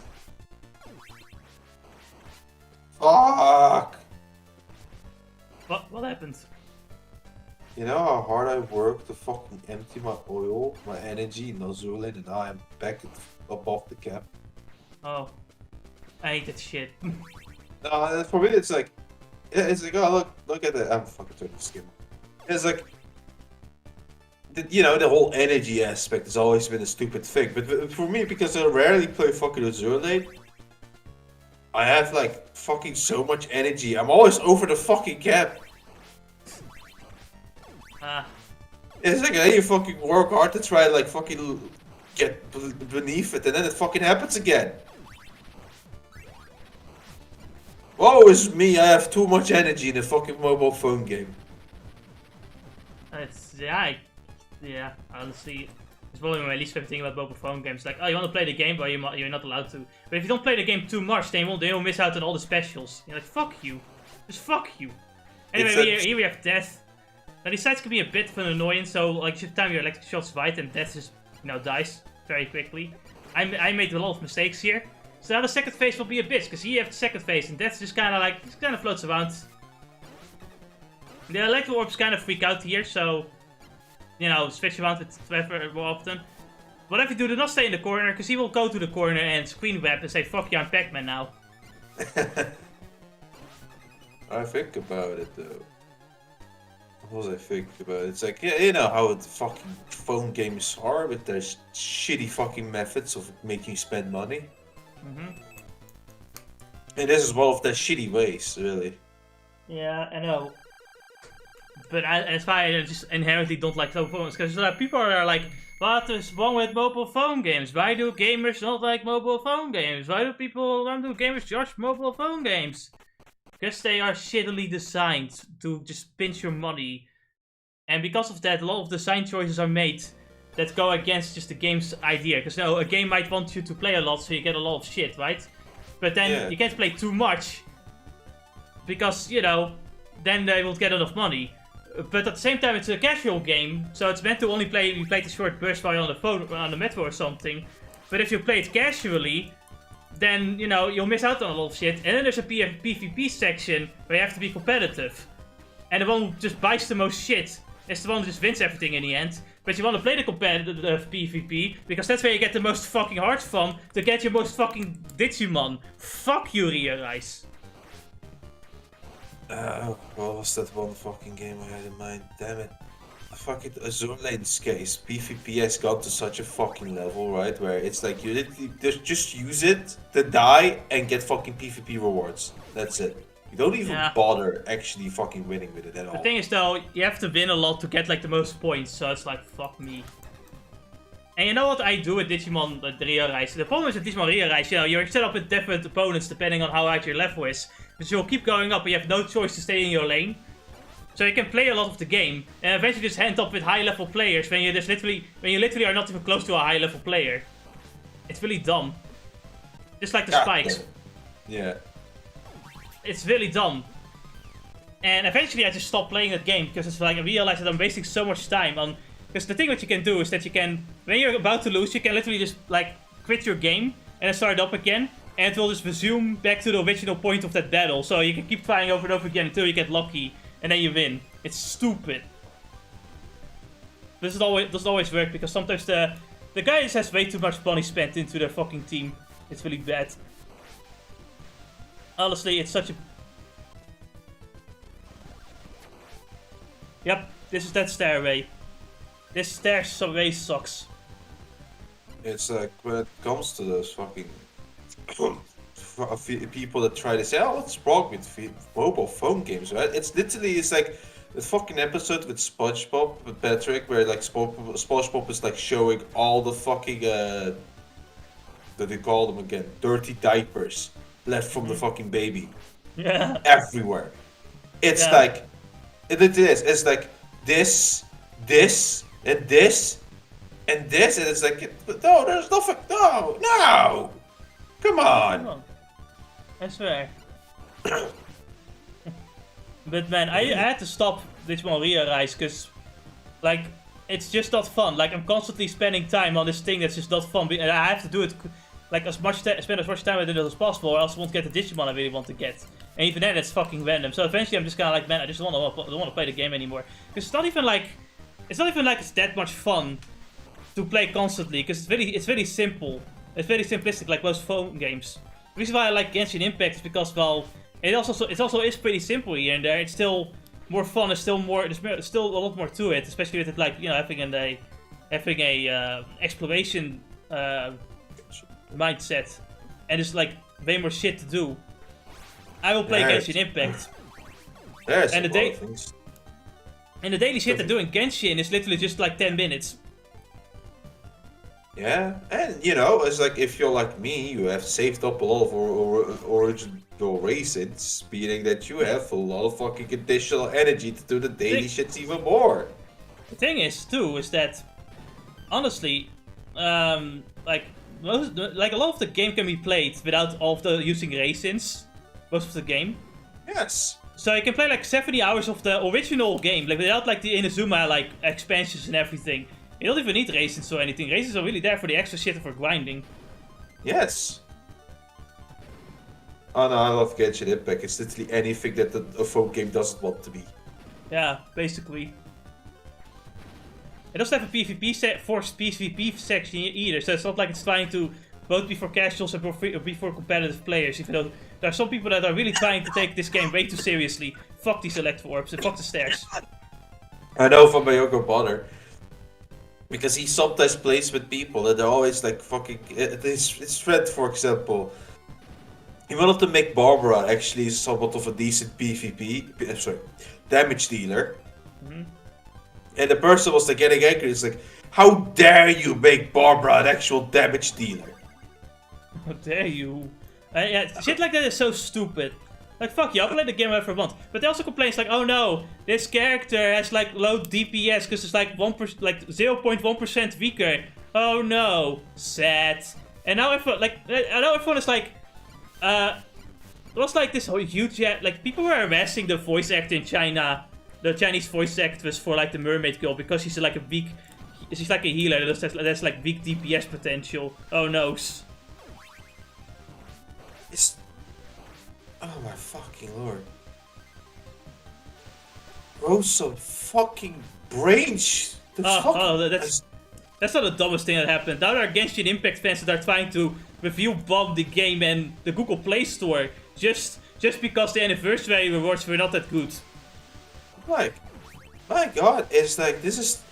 Fuck! What happened? You know how hard I worked to fucking empty my oil, my energy, nozzle in, and now I'm back above the cap. Oh. I hate that shit. No, for me it's like, oh look at that. I'm fucking turning skin. It's like, you know, the whole energy aspect has always been a stupid thing. But for me, because I rarely play fucking Azure Lane, I have like fucking so much energy. I'm always over the fucking cap. It's like, hey, you fucking work hard to try like fucking get beneath it, and then it fucking happens again. Woe is me, I have too much energy in a fucking mobile phone game. Yeah, honestly, it's probably my least favorite thing about mobile phone games. Like, oh, you want to play the game, but you're not allowed to. But if you don't play the game too much, then you'll miss out on all the specials. You're like, fuck you. Just fuck you. Anyway, here we have Death. Now, these sides can be a bit of an annoyance, so like you should time your electric shots right, and Death just, you know, dies very quickly. I made a lot of mistakes here. So now the second phase will be a bitch, because here you have the second phase, and Death just kind of floats around. The electro orbs kind of freak out here, so, you know, switch around with Trevor more often. Whatever you do not stay in the corner, because he will go to the corner and screen web and say, fuck you, I'm Pac-Man now. I think about it though. What was I thinking about? It's like, yeah, you know how the fucking phone games are with their shitty fucking methods of making you spend money. And this is one of their shitty ways, really. Yeah, I know. But that's why I just inherently don't like mobile phones, because people are like, what is wrong with mobile phone games? Why do gamers not like mobile phone games? Why do gamers judge mobile phone games? Because they are shittily designed to just pinch your money. And because of that, a lot of design choices are made that go against just the game's idea. Because, you know, a game might want you to play a lot, so you get a lot of shit, right? But then you can't play too much. Because, you know, then they won't get enough money. But at the same time, it's a casual game, so it's meant to only play the short burst while you're on the phone, on the metro or something. But if you play it casually, then, you know, you'll miss out on a lot of shit. And then there's a PvP section where you have to be competitive. And the one who just buys the most shit is the one who just wins everything in the end. But you want to play the competitive PvP, because that's where you get the most fucking hearts from, to get your most fucking Digimon. Fuck you, Realize. What was that one fucking game I had in mind? Damn it. fucking Azur Lane's case, PvP has got to such a fucking level, right? Where it's like you literally just use it to die and get fucking PvP rewards. That's it. You don't even bother actually fucking winning with it at all. The thing is though, you have to win a lot to get like the most points, so it's like, fuck me. And you know what I do with Digimon Rio Reis? The problem is with Digimon Rio Reis, you know, you're set up with different opponents depending on how high your level is. But you'll keep going up and you have no choice to stay in your lane. So you can play a lot of the game, and eventually just end up with high-level players when you literally are not even close to a high-level player. It's really dumb. Just like the spikes. Yeah. It's really dumb. And eventually I just stopped playing that game, because it's like I realized that I'm wasting so much time on... Because the thing that you can do is that you can, when you're about to lose, you can literally just like quit your game, and then start up again, and it will just resume back to the original point of that battle. So you can keep trying over and over again until you get lucky. And then you win. It's stupid. Doesn't always work because sometimes the guy just has way too much money spent into their fucking team. It's really bad. Honestly, it's such a... Yep, this is that stairway. This stairway sucks. It's like when it comes to those fucking people that try to say, oh, what's wrong with mobile phone games, right? It's like the fucking episode with SpongeBob, with Patrick, where like SpongeBob is like showing all the fucking, what do you call them again? Dirty diapers left from the fucking baby. Yeah. Everywhere. It's like, it's like this, and this, and this, and it's like, no, there's nothing, no! Come on! I swear. But man, I had to stop Digimon Rio Reis because, like, it's just not fun. Like, I'm constantly spending time on this thing that's just not fun. And I have to do it, like, spend as much time with it as possible, or else I won't get the Digimon I really want to get. And even then, it's fucking random. So eventually, I'm just kind of like, man, I just don't want to play the game anymore. Because it's not even like it's that much fun to play constantly. Because it's very simple. It's very simplistic, like most phone games. The reason why I like Genshin Impact is because, well, it also is pretty simple here and there. It's still more fun. There's still a lot more to it, especially with it, like, you know, having a exploration mindset, and there's like way more shit to do. I will play Genshin Impact. And the daily shit I do in Genshin is literally just like 10 minutes. Yeah, and you know, it's like if you're like me, you have saved up a lot of original raisins, meaning that you have a lot of fucking additional energy to do the daily shits even more. The thing is, too, is that honestly, like a lot of the game can be played without all of the using raisins, most of the game. Yes. So you can play like 70 hours of the original game, like without like the Inazuma like expansions and everything. You don't even need raisins or anything. Raisins are really there for the extra shit for grinding. Yes. Oh no, I love Genshin Impact. It's literally anything that a phone game doesn't want to be. Yeah, basically. It doesn't have a PvP forced PvP section either, so it's not like it's trying to both be for casuals and be for competitive players. Even though there are some people that are really trying to take this game way too seriously. Fuck these electro orbs and fuck the stairs. I know from my younger brother. Because he sometimes plays with people that are always like fucking... His friend, for example, he wanted to make Barbara actually somewhat of a decent damage dealer. Mm-hmm. And the person was like getting angry. It's like, how dare you make Barbara an actual damage dealer? How dare you? Yeah, shit like that is so stupid. Like, fuck you, I'll play the game whenever I want. But they also complain, like, oh no, this character has like low DPS because it's like 0.1% weaker. Oh no, sad. And now everyone is like, it was like this whole huge, like, people were harassing the voice actor in China, the Chinese voice actress for like the mermaid girl, because she's like she's like a healer that's like weak DPS potential. Oh no. Oh my fucking lord. Grow some fucking brains. That's not the dumbest thing that happened. Now there are Genshin Impact fans that are trying to review bomb the game and the Google Play Store just because the anniversary rewards were not that good. Like, My God, it's like this is.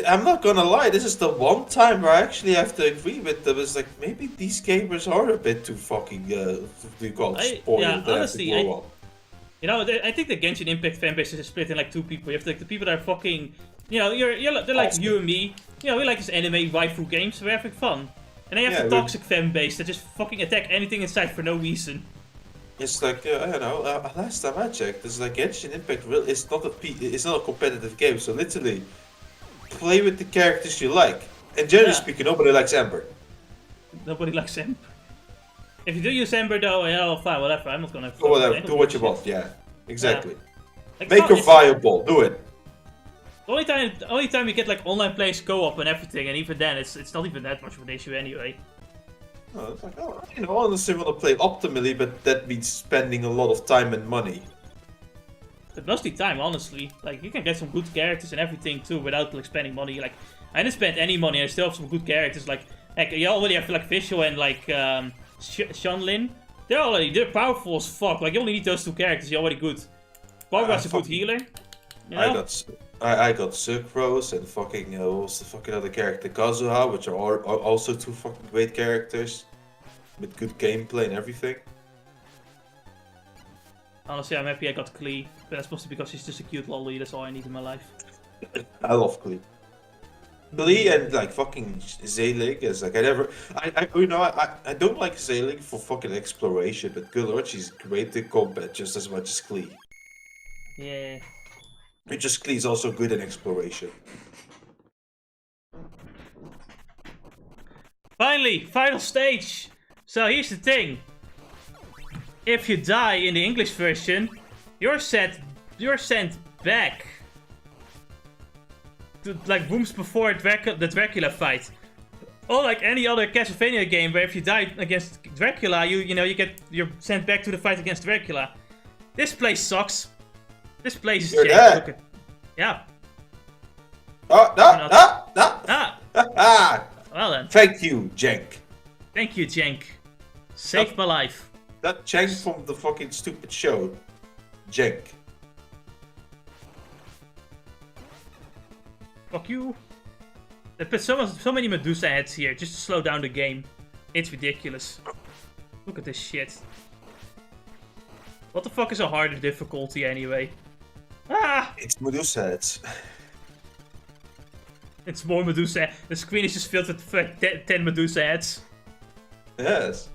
I'm not gonna lie, this is the one time where I actually have to agree with them. It's like maybe these gamers are a bit too fucking do you call it spoiled. They have to Honestly, grow up. I think the Genshin Impact fanbase is split in like two people. You have like the people that are fucking, they're like Awesome. you and me. We like this anime waifu games, so we're having fun. And then you have Yeah, the toxic fanbase that just fucking attack anything in sight for no reason. It's like I don't know. Last time I checked, it's like Genshin Impact. Really, it's not a competitive game. So literally, play with the characters you like. And generally Yeah. speaking, nobody likes Ember. Nobody likes Ember. If you do use Ember though, yeah, fine, whatever. I'm not gonna. Do whatever. fucking Do what you shit. want. Yeah, exactly. Like, Make her it's- viable. Do it. The only time you get like online players co-op and everything, and even then, it's not even that much of an issue anyway. It's like, honestly, want to play optimally, but that means spending a lot of time and money. But mostly time, honestly. Like, you can get some good characters and everything too without like spending money. Like, I didn't spend any money. I still have some good characters. Like you already have like Visual and like Shanlin. They're powerful as fuck. Like, you only need those two characters. You're already good. Barbara's a good healer. You know? I got Sucrose and fucking what was the fucking other character, Kazuha, which are also two fucking great characters with good gameplay and everything. Honestly, I'm happy I got Klee, but that's mostly because she's just a cute lolly. That's all I need in my life. I love Klee. Klee and like fucking Zelig is like I don't like Zelig for fucking exploration, but good lord, she's great in combat just as much as Klee. Yeah. But just Klee's also good in exploration. Finally, final stage. So here's the thing. If you die in the English version, you're sent back to like rooms before the Dracula fight. Or like any other Castlevania game where if you die against Dracula, you're sent back to the fight against Dracula. This place sucks. This place is You're shit. dead. Look at- Yeah. Ah! Ah. Well then. Thank you, Jenk. Thank you, Jenk. Saved my life. That Jenk from the fucking stupid show. Jenk. Fuck you. They put so many Medusa heads here just to slow down the game. It's ridiculous. Look at this shit. What the fuck is a harder difficulty anyway? Ah! It's Medusa heads. It's more Medusa. The screen is just filled with 10 Medusa heads. Yes.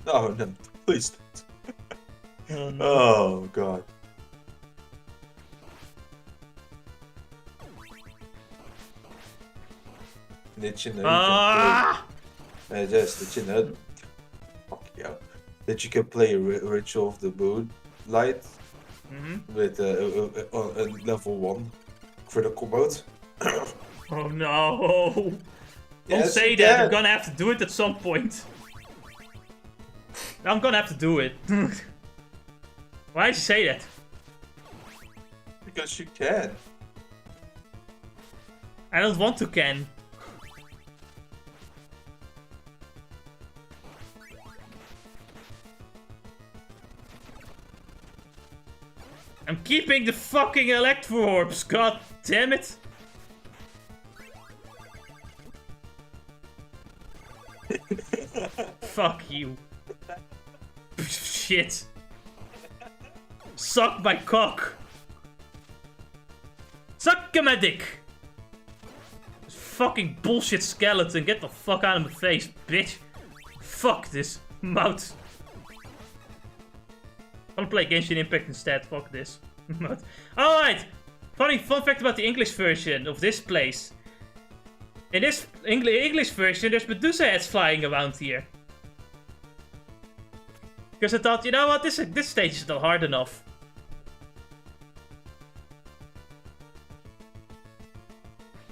Oh no, please don't. Oh, no. Oh god. Did you know Ah! did you know? Fuck yeah. That you can play a Ritual of the Moonlight with a level 1 critical mode? Oh no! Don't Yes, say you that. I'm can. gonna have to do it at some point. I'm gonna have to do it. Why did you say that? Because you can. I don't want to, Ken. I'm keeping the fucking Electro Orbs, god damn it! Fuck you. Shit. Suck my cock. Suck my dick. Fucking bullshit skeleton, get the fuck out of my face, bitch. Fuck this mouth. I'm gonna play Genshin Impact instead, fuck this. Alright! Funny fun fact about the English version of this place. In this English version, there's Medusa heads flying around here. Because I thought, you know what, this stage is not hard enough.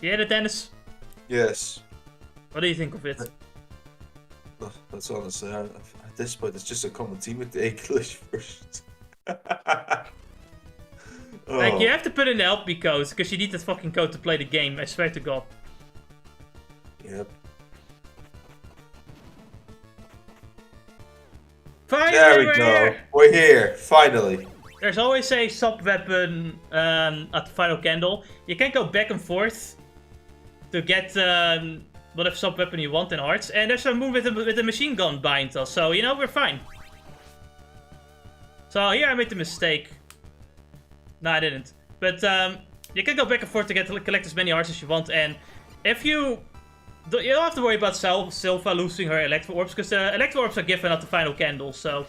You hear it, Dennis? Yes. What do you think of it? That's honestly, at this point, it's just a common theme with the English version. Like, you have to put in the LP code, because you need that fucking code to play the game, I swear to god. Yep. Finally, There we we're go. here! We're here, finally. There's always a sub-weapon at the final candle. You can go back and forth to get whatever sub-weapon you want in hearts. And there's a move with a machine gun bind us, so, you know, we're fine. So here I made the mistake. No, I didn't. But you can go back and forth to collect as many hearts as you want. And if you don't have to worry about Sylva losing her Electro Orbs, because the Electro Orbs are given at the final candle, so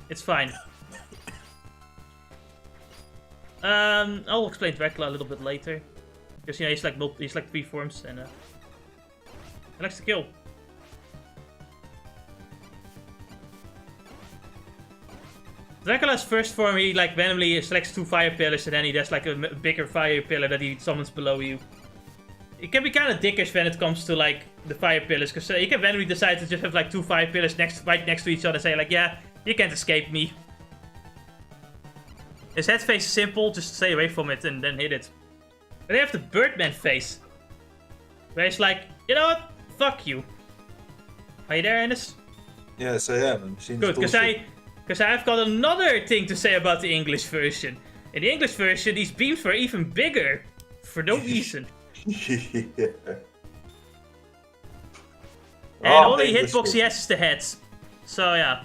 it's fine. I'll explain Dracula a little bit later. Because, you know, he's like 3 forms, and he likes to kill. Dracula's first form, he like randomly selects 2 fire pillars, and then he does like a bigger fire pillar that he summons below you. It can be kind of dickish when it comes to like the fire pillars, because you can randomly decide to just have like 2 fire pillars right next to each other and say like, yeah, you can't escape me. His head face is simple, just stay away from it and then hit it. But they have the Birdman face, where he's like, you know what, fuck you. Are you there, Ennis? Yes, I am. Good, because I've got another thing to say about the English version. In the English version, these beams were even bigger, for no reason. Yeah. And only hitbox he has is the heads. So yeah.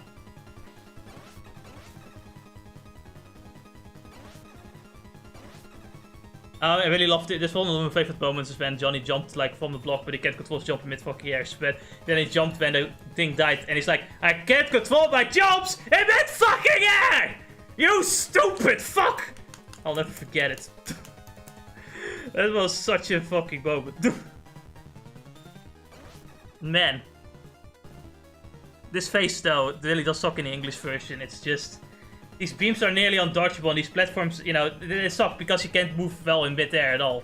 I really loved it. This one of my favorite moments is when Johnny jumped like from the block, but he can't control his jump in mid-fucking airs. But then he jumped when the thing died, and he's like, I can't control my jumps in mid-fucking air! You stupid fuck! I'll never forget it. That was such a fucking moment. Man. This face though, really does suck in the English version. It's just... These beams are nearly undodgeable on these platforms, you know, they suck because you can't move well in mid-air at all.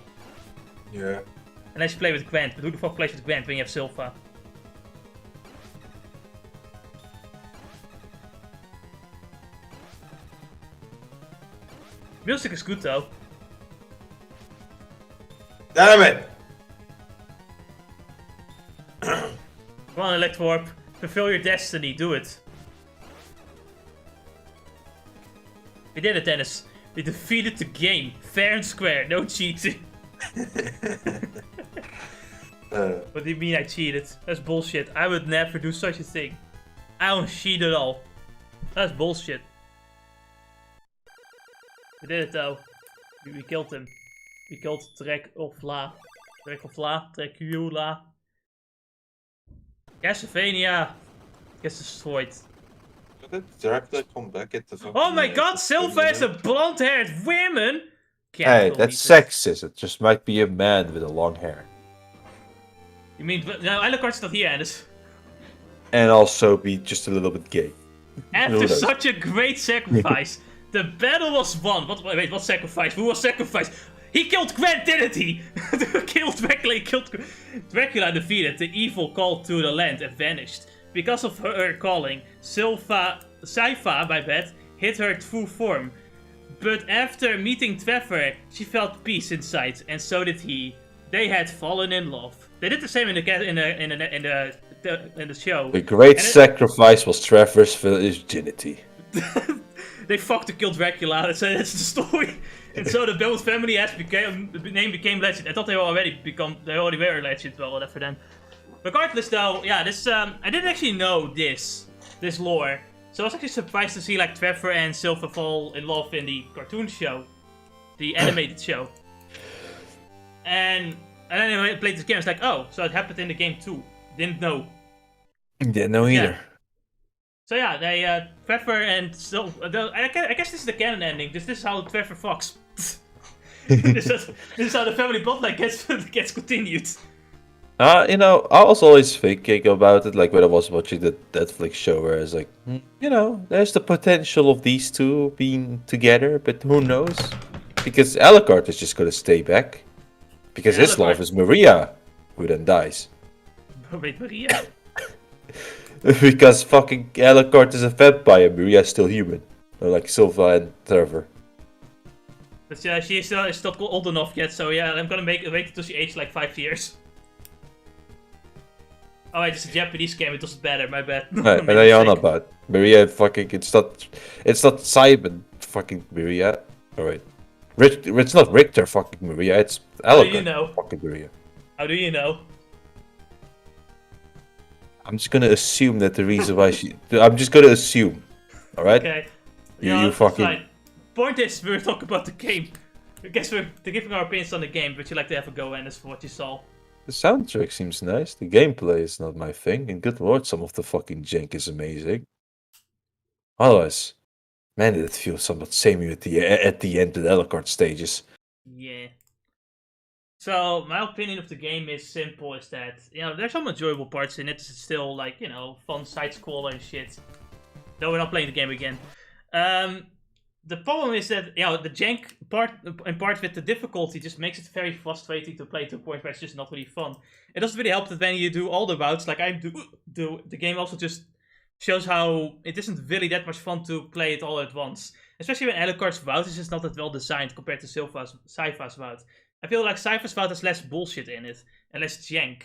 Yeah. Unless you play with Gwent, but who the fuck plays with Gwent when you have Sylva? Music is good though. Damn it! Come on, Electwarp. Fulfill your destiny, do it. We did it, Dennis. We defeated the game. Fair and square, no cheating. What do you mean I cheated? That's bullshit. I would never do such a thing. I don't cheat at all. That's bullshit. We did it though. We killed him. We killed Dracula. Dracula. Castlevania gets destroyed. Did Dracula come back at the fucking... Oh my god, Sylva is a blonde-haired woman! Hey, that's sexist. It just might be a man with a long hair. You mean, no, Alucard's not here, Anders. And also be just a little bit gay. After such a great sacrifice, the battle was won. Wait, what sacrifice? Who was sacrificed? He killed Gwent, didn't he? Killed Dracula, Dracula defeated the evil called to the land and vanished. Because of her calling, Sylva, my bad, hid her true form. But after meeting Trevor, she felt peace inside, and so did he. They had fallen in love. They did the same in the show. The great sacrifice was Trevor's virginity. They fucked to kill Dracula. That's the story. And so the Belmont family the name became legend. I thought they already were a legend. Well, whatever then. Regardless, though, yeah, this I didn't actually know this lore, so I was actually surprised to see like Trevor and Sylva fall in love in the cartoon show, the animated show. And then I played this game. It's like, oh, so it happened in the game too. Didn't know. Didn't know either. Yeah. So yeah, they Trevor and Sylva. I guess this is the canon ending. This is how Trevor fucks. this is how the family bloodline gets continued. You know, I was always thinking about it, like when I was watching the Netflix show, where I was like, you know, there's the potential of these two being together, but who knows? Because Alucard is just gonna stay back. Because his love is Maria, who then dies. Wait, Maria? Because fucking Alucard is a vampire, Maria's still human. Like Sylva and Trevor. But yeah, she's not old enough yet, so yeah, I'm gonna wait until she ages like 5 years. Oh wait, it's a Japanese game, it doesn't matter, my bad. Right, and I know about Maria fucking, it's not Simon fucking Maria. Alright. It's not Richter fucking Maria, it's How do you Alucard know? fucking Maria. How do you know? I'm just gonna assume that the reason why she... I'm just gonna assume. Alright? Okay. You that's fucking... fine. Point is, we're talking about the game. I guess we're giving our opinions on the game, but you like to have a go and as for what you saw. The soundtrack seems nice. The gameplay is not my thing. And good lord, some of the fucking jank is amazing. Otherwise, man, did it feel somewhat samey at the end of the Alucard stages. Yeah. So, my opinion of the game is simple, is that, there's some enjoyable parts in it. It's still, like, fun side-scroller and shit. Though we're not playing the game again. The problem is that, the jank part, in part with the difficulty, just makes it very frustrating to play to a point where it's just not really fun. It doesn't really help that when you do all the routes, like I do, the game also just shows how it isn't really that much fun to play it all at once. Especially when Alucard's route is just not that well designed compared to Sypha's route. I feel like Sypha's route has less bullshit in it, and less jank.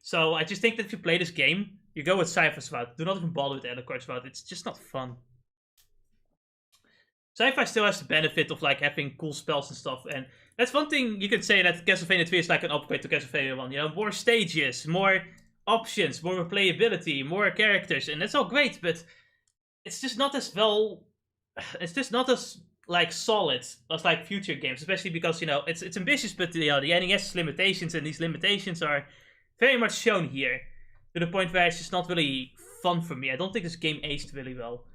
So I just think that if you play this game, you go with Sypha's route. Do not even bother with Alucard's route, it's just not fun. Sci-fi still has the benefit of like having cool spells and stuff, and that's one thing you could say that Castlevania 3 is like an upgrade to Castlevania 1. More stages, more options, more replayability, more characters, and that's all great, but it's just not as well. It's just not as like solid as like future games, especially because it's ambitious, but the NES has limitations, and these limitations are very much shown here to the point where it's just not really fun for me. I don't think this game aged really well.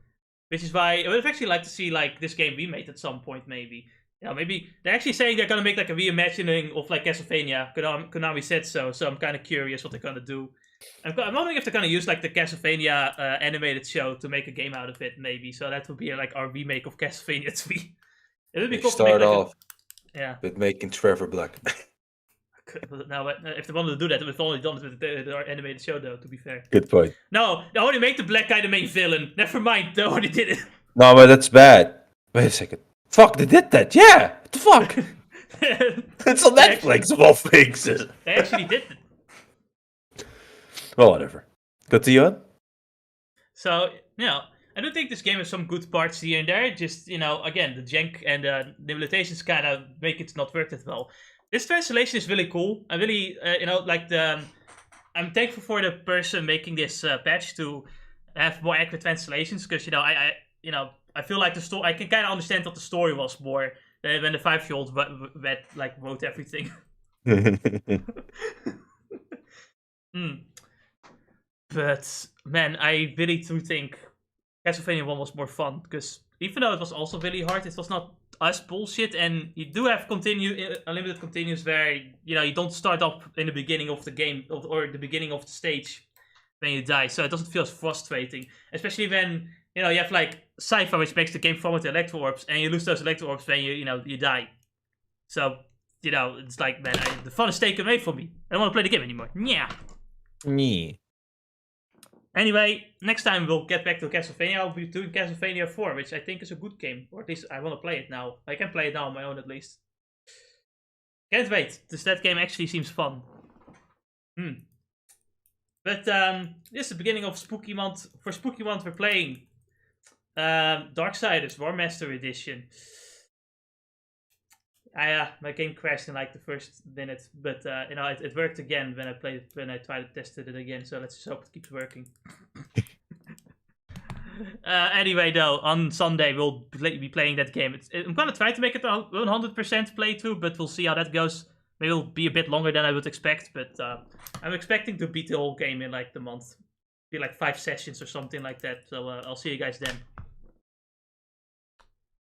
Which is why I would actually like to see like this game remade at some point, maybe. Maybe they're actually saying they're gonna make like a reimagining of like Castlevania. Konami said so I'm kind of curious what they're gonna do. I'm wondering if they're gonna use like the Castlevania animated show to make a game out of it, maybe. So that would be like our remake of Castlevania 3. It would be cool to make, Start like, off with making Trevor Black. Now, if they wanted to do that, they've only done it with the animated show, though, to be fair. Good point. No, they only made the black guy the main villain. Never mind, they already did it. No, but that's bad. Wait a second. Fuck, they did that. Yeah. What the fuck? It's on Netflix, of all things. They actually did it. Well, whatever. Good to you on? So, I do think this game has some good parts here and there. Just, again, the jank and the limitations kind of make it not work that well. This translation is really cool. I really, I'm thankful for the person making this patch to have more accurate translations, because I feel like the story. I can kind of understand what the story was more than when the 5-year-old wrote everything. But man, I really do think Castlevania 1 was more fun, because even though it was also really hard, it was not as bullshit, and you do have unlimited continues where you don't start up in the beginning of the game or the beginning of the stage when you die, so it doesn't feel as frustrating, especially when you have like Sypha, which makes the game form with electro orbs, and you lose those electro orbs when you die. So it's like, man, the fun is taken away from me. I don't want to play the game anymore. Yeah. Anyway, next time we'll get back to Castlevania. I'll be doing Castlevania 4, which I think is a good game. Or at least I want to play it now. I can play it now on my own at least. Can't wait, because that game actually seems fun. But this is the beginning of Spooky Month. For Spooky Month we're playing Darksiders War Master Edition. My game crashed in like the first minute, but it worked again when I tried to test it again. So let's just hope it keeps working. Anyway, though, on Sunday we'll be playing that game. I'm gonna try to make it a 100% playthrough, but we'll see how that goes. Maybe it'll be a bit longer than I would expect, but I'm expecting to beat the whole game in like the month. Be like 5 sessions or something like that. So I'll see you guys then.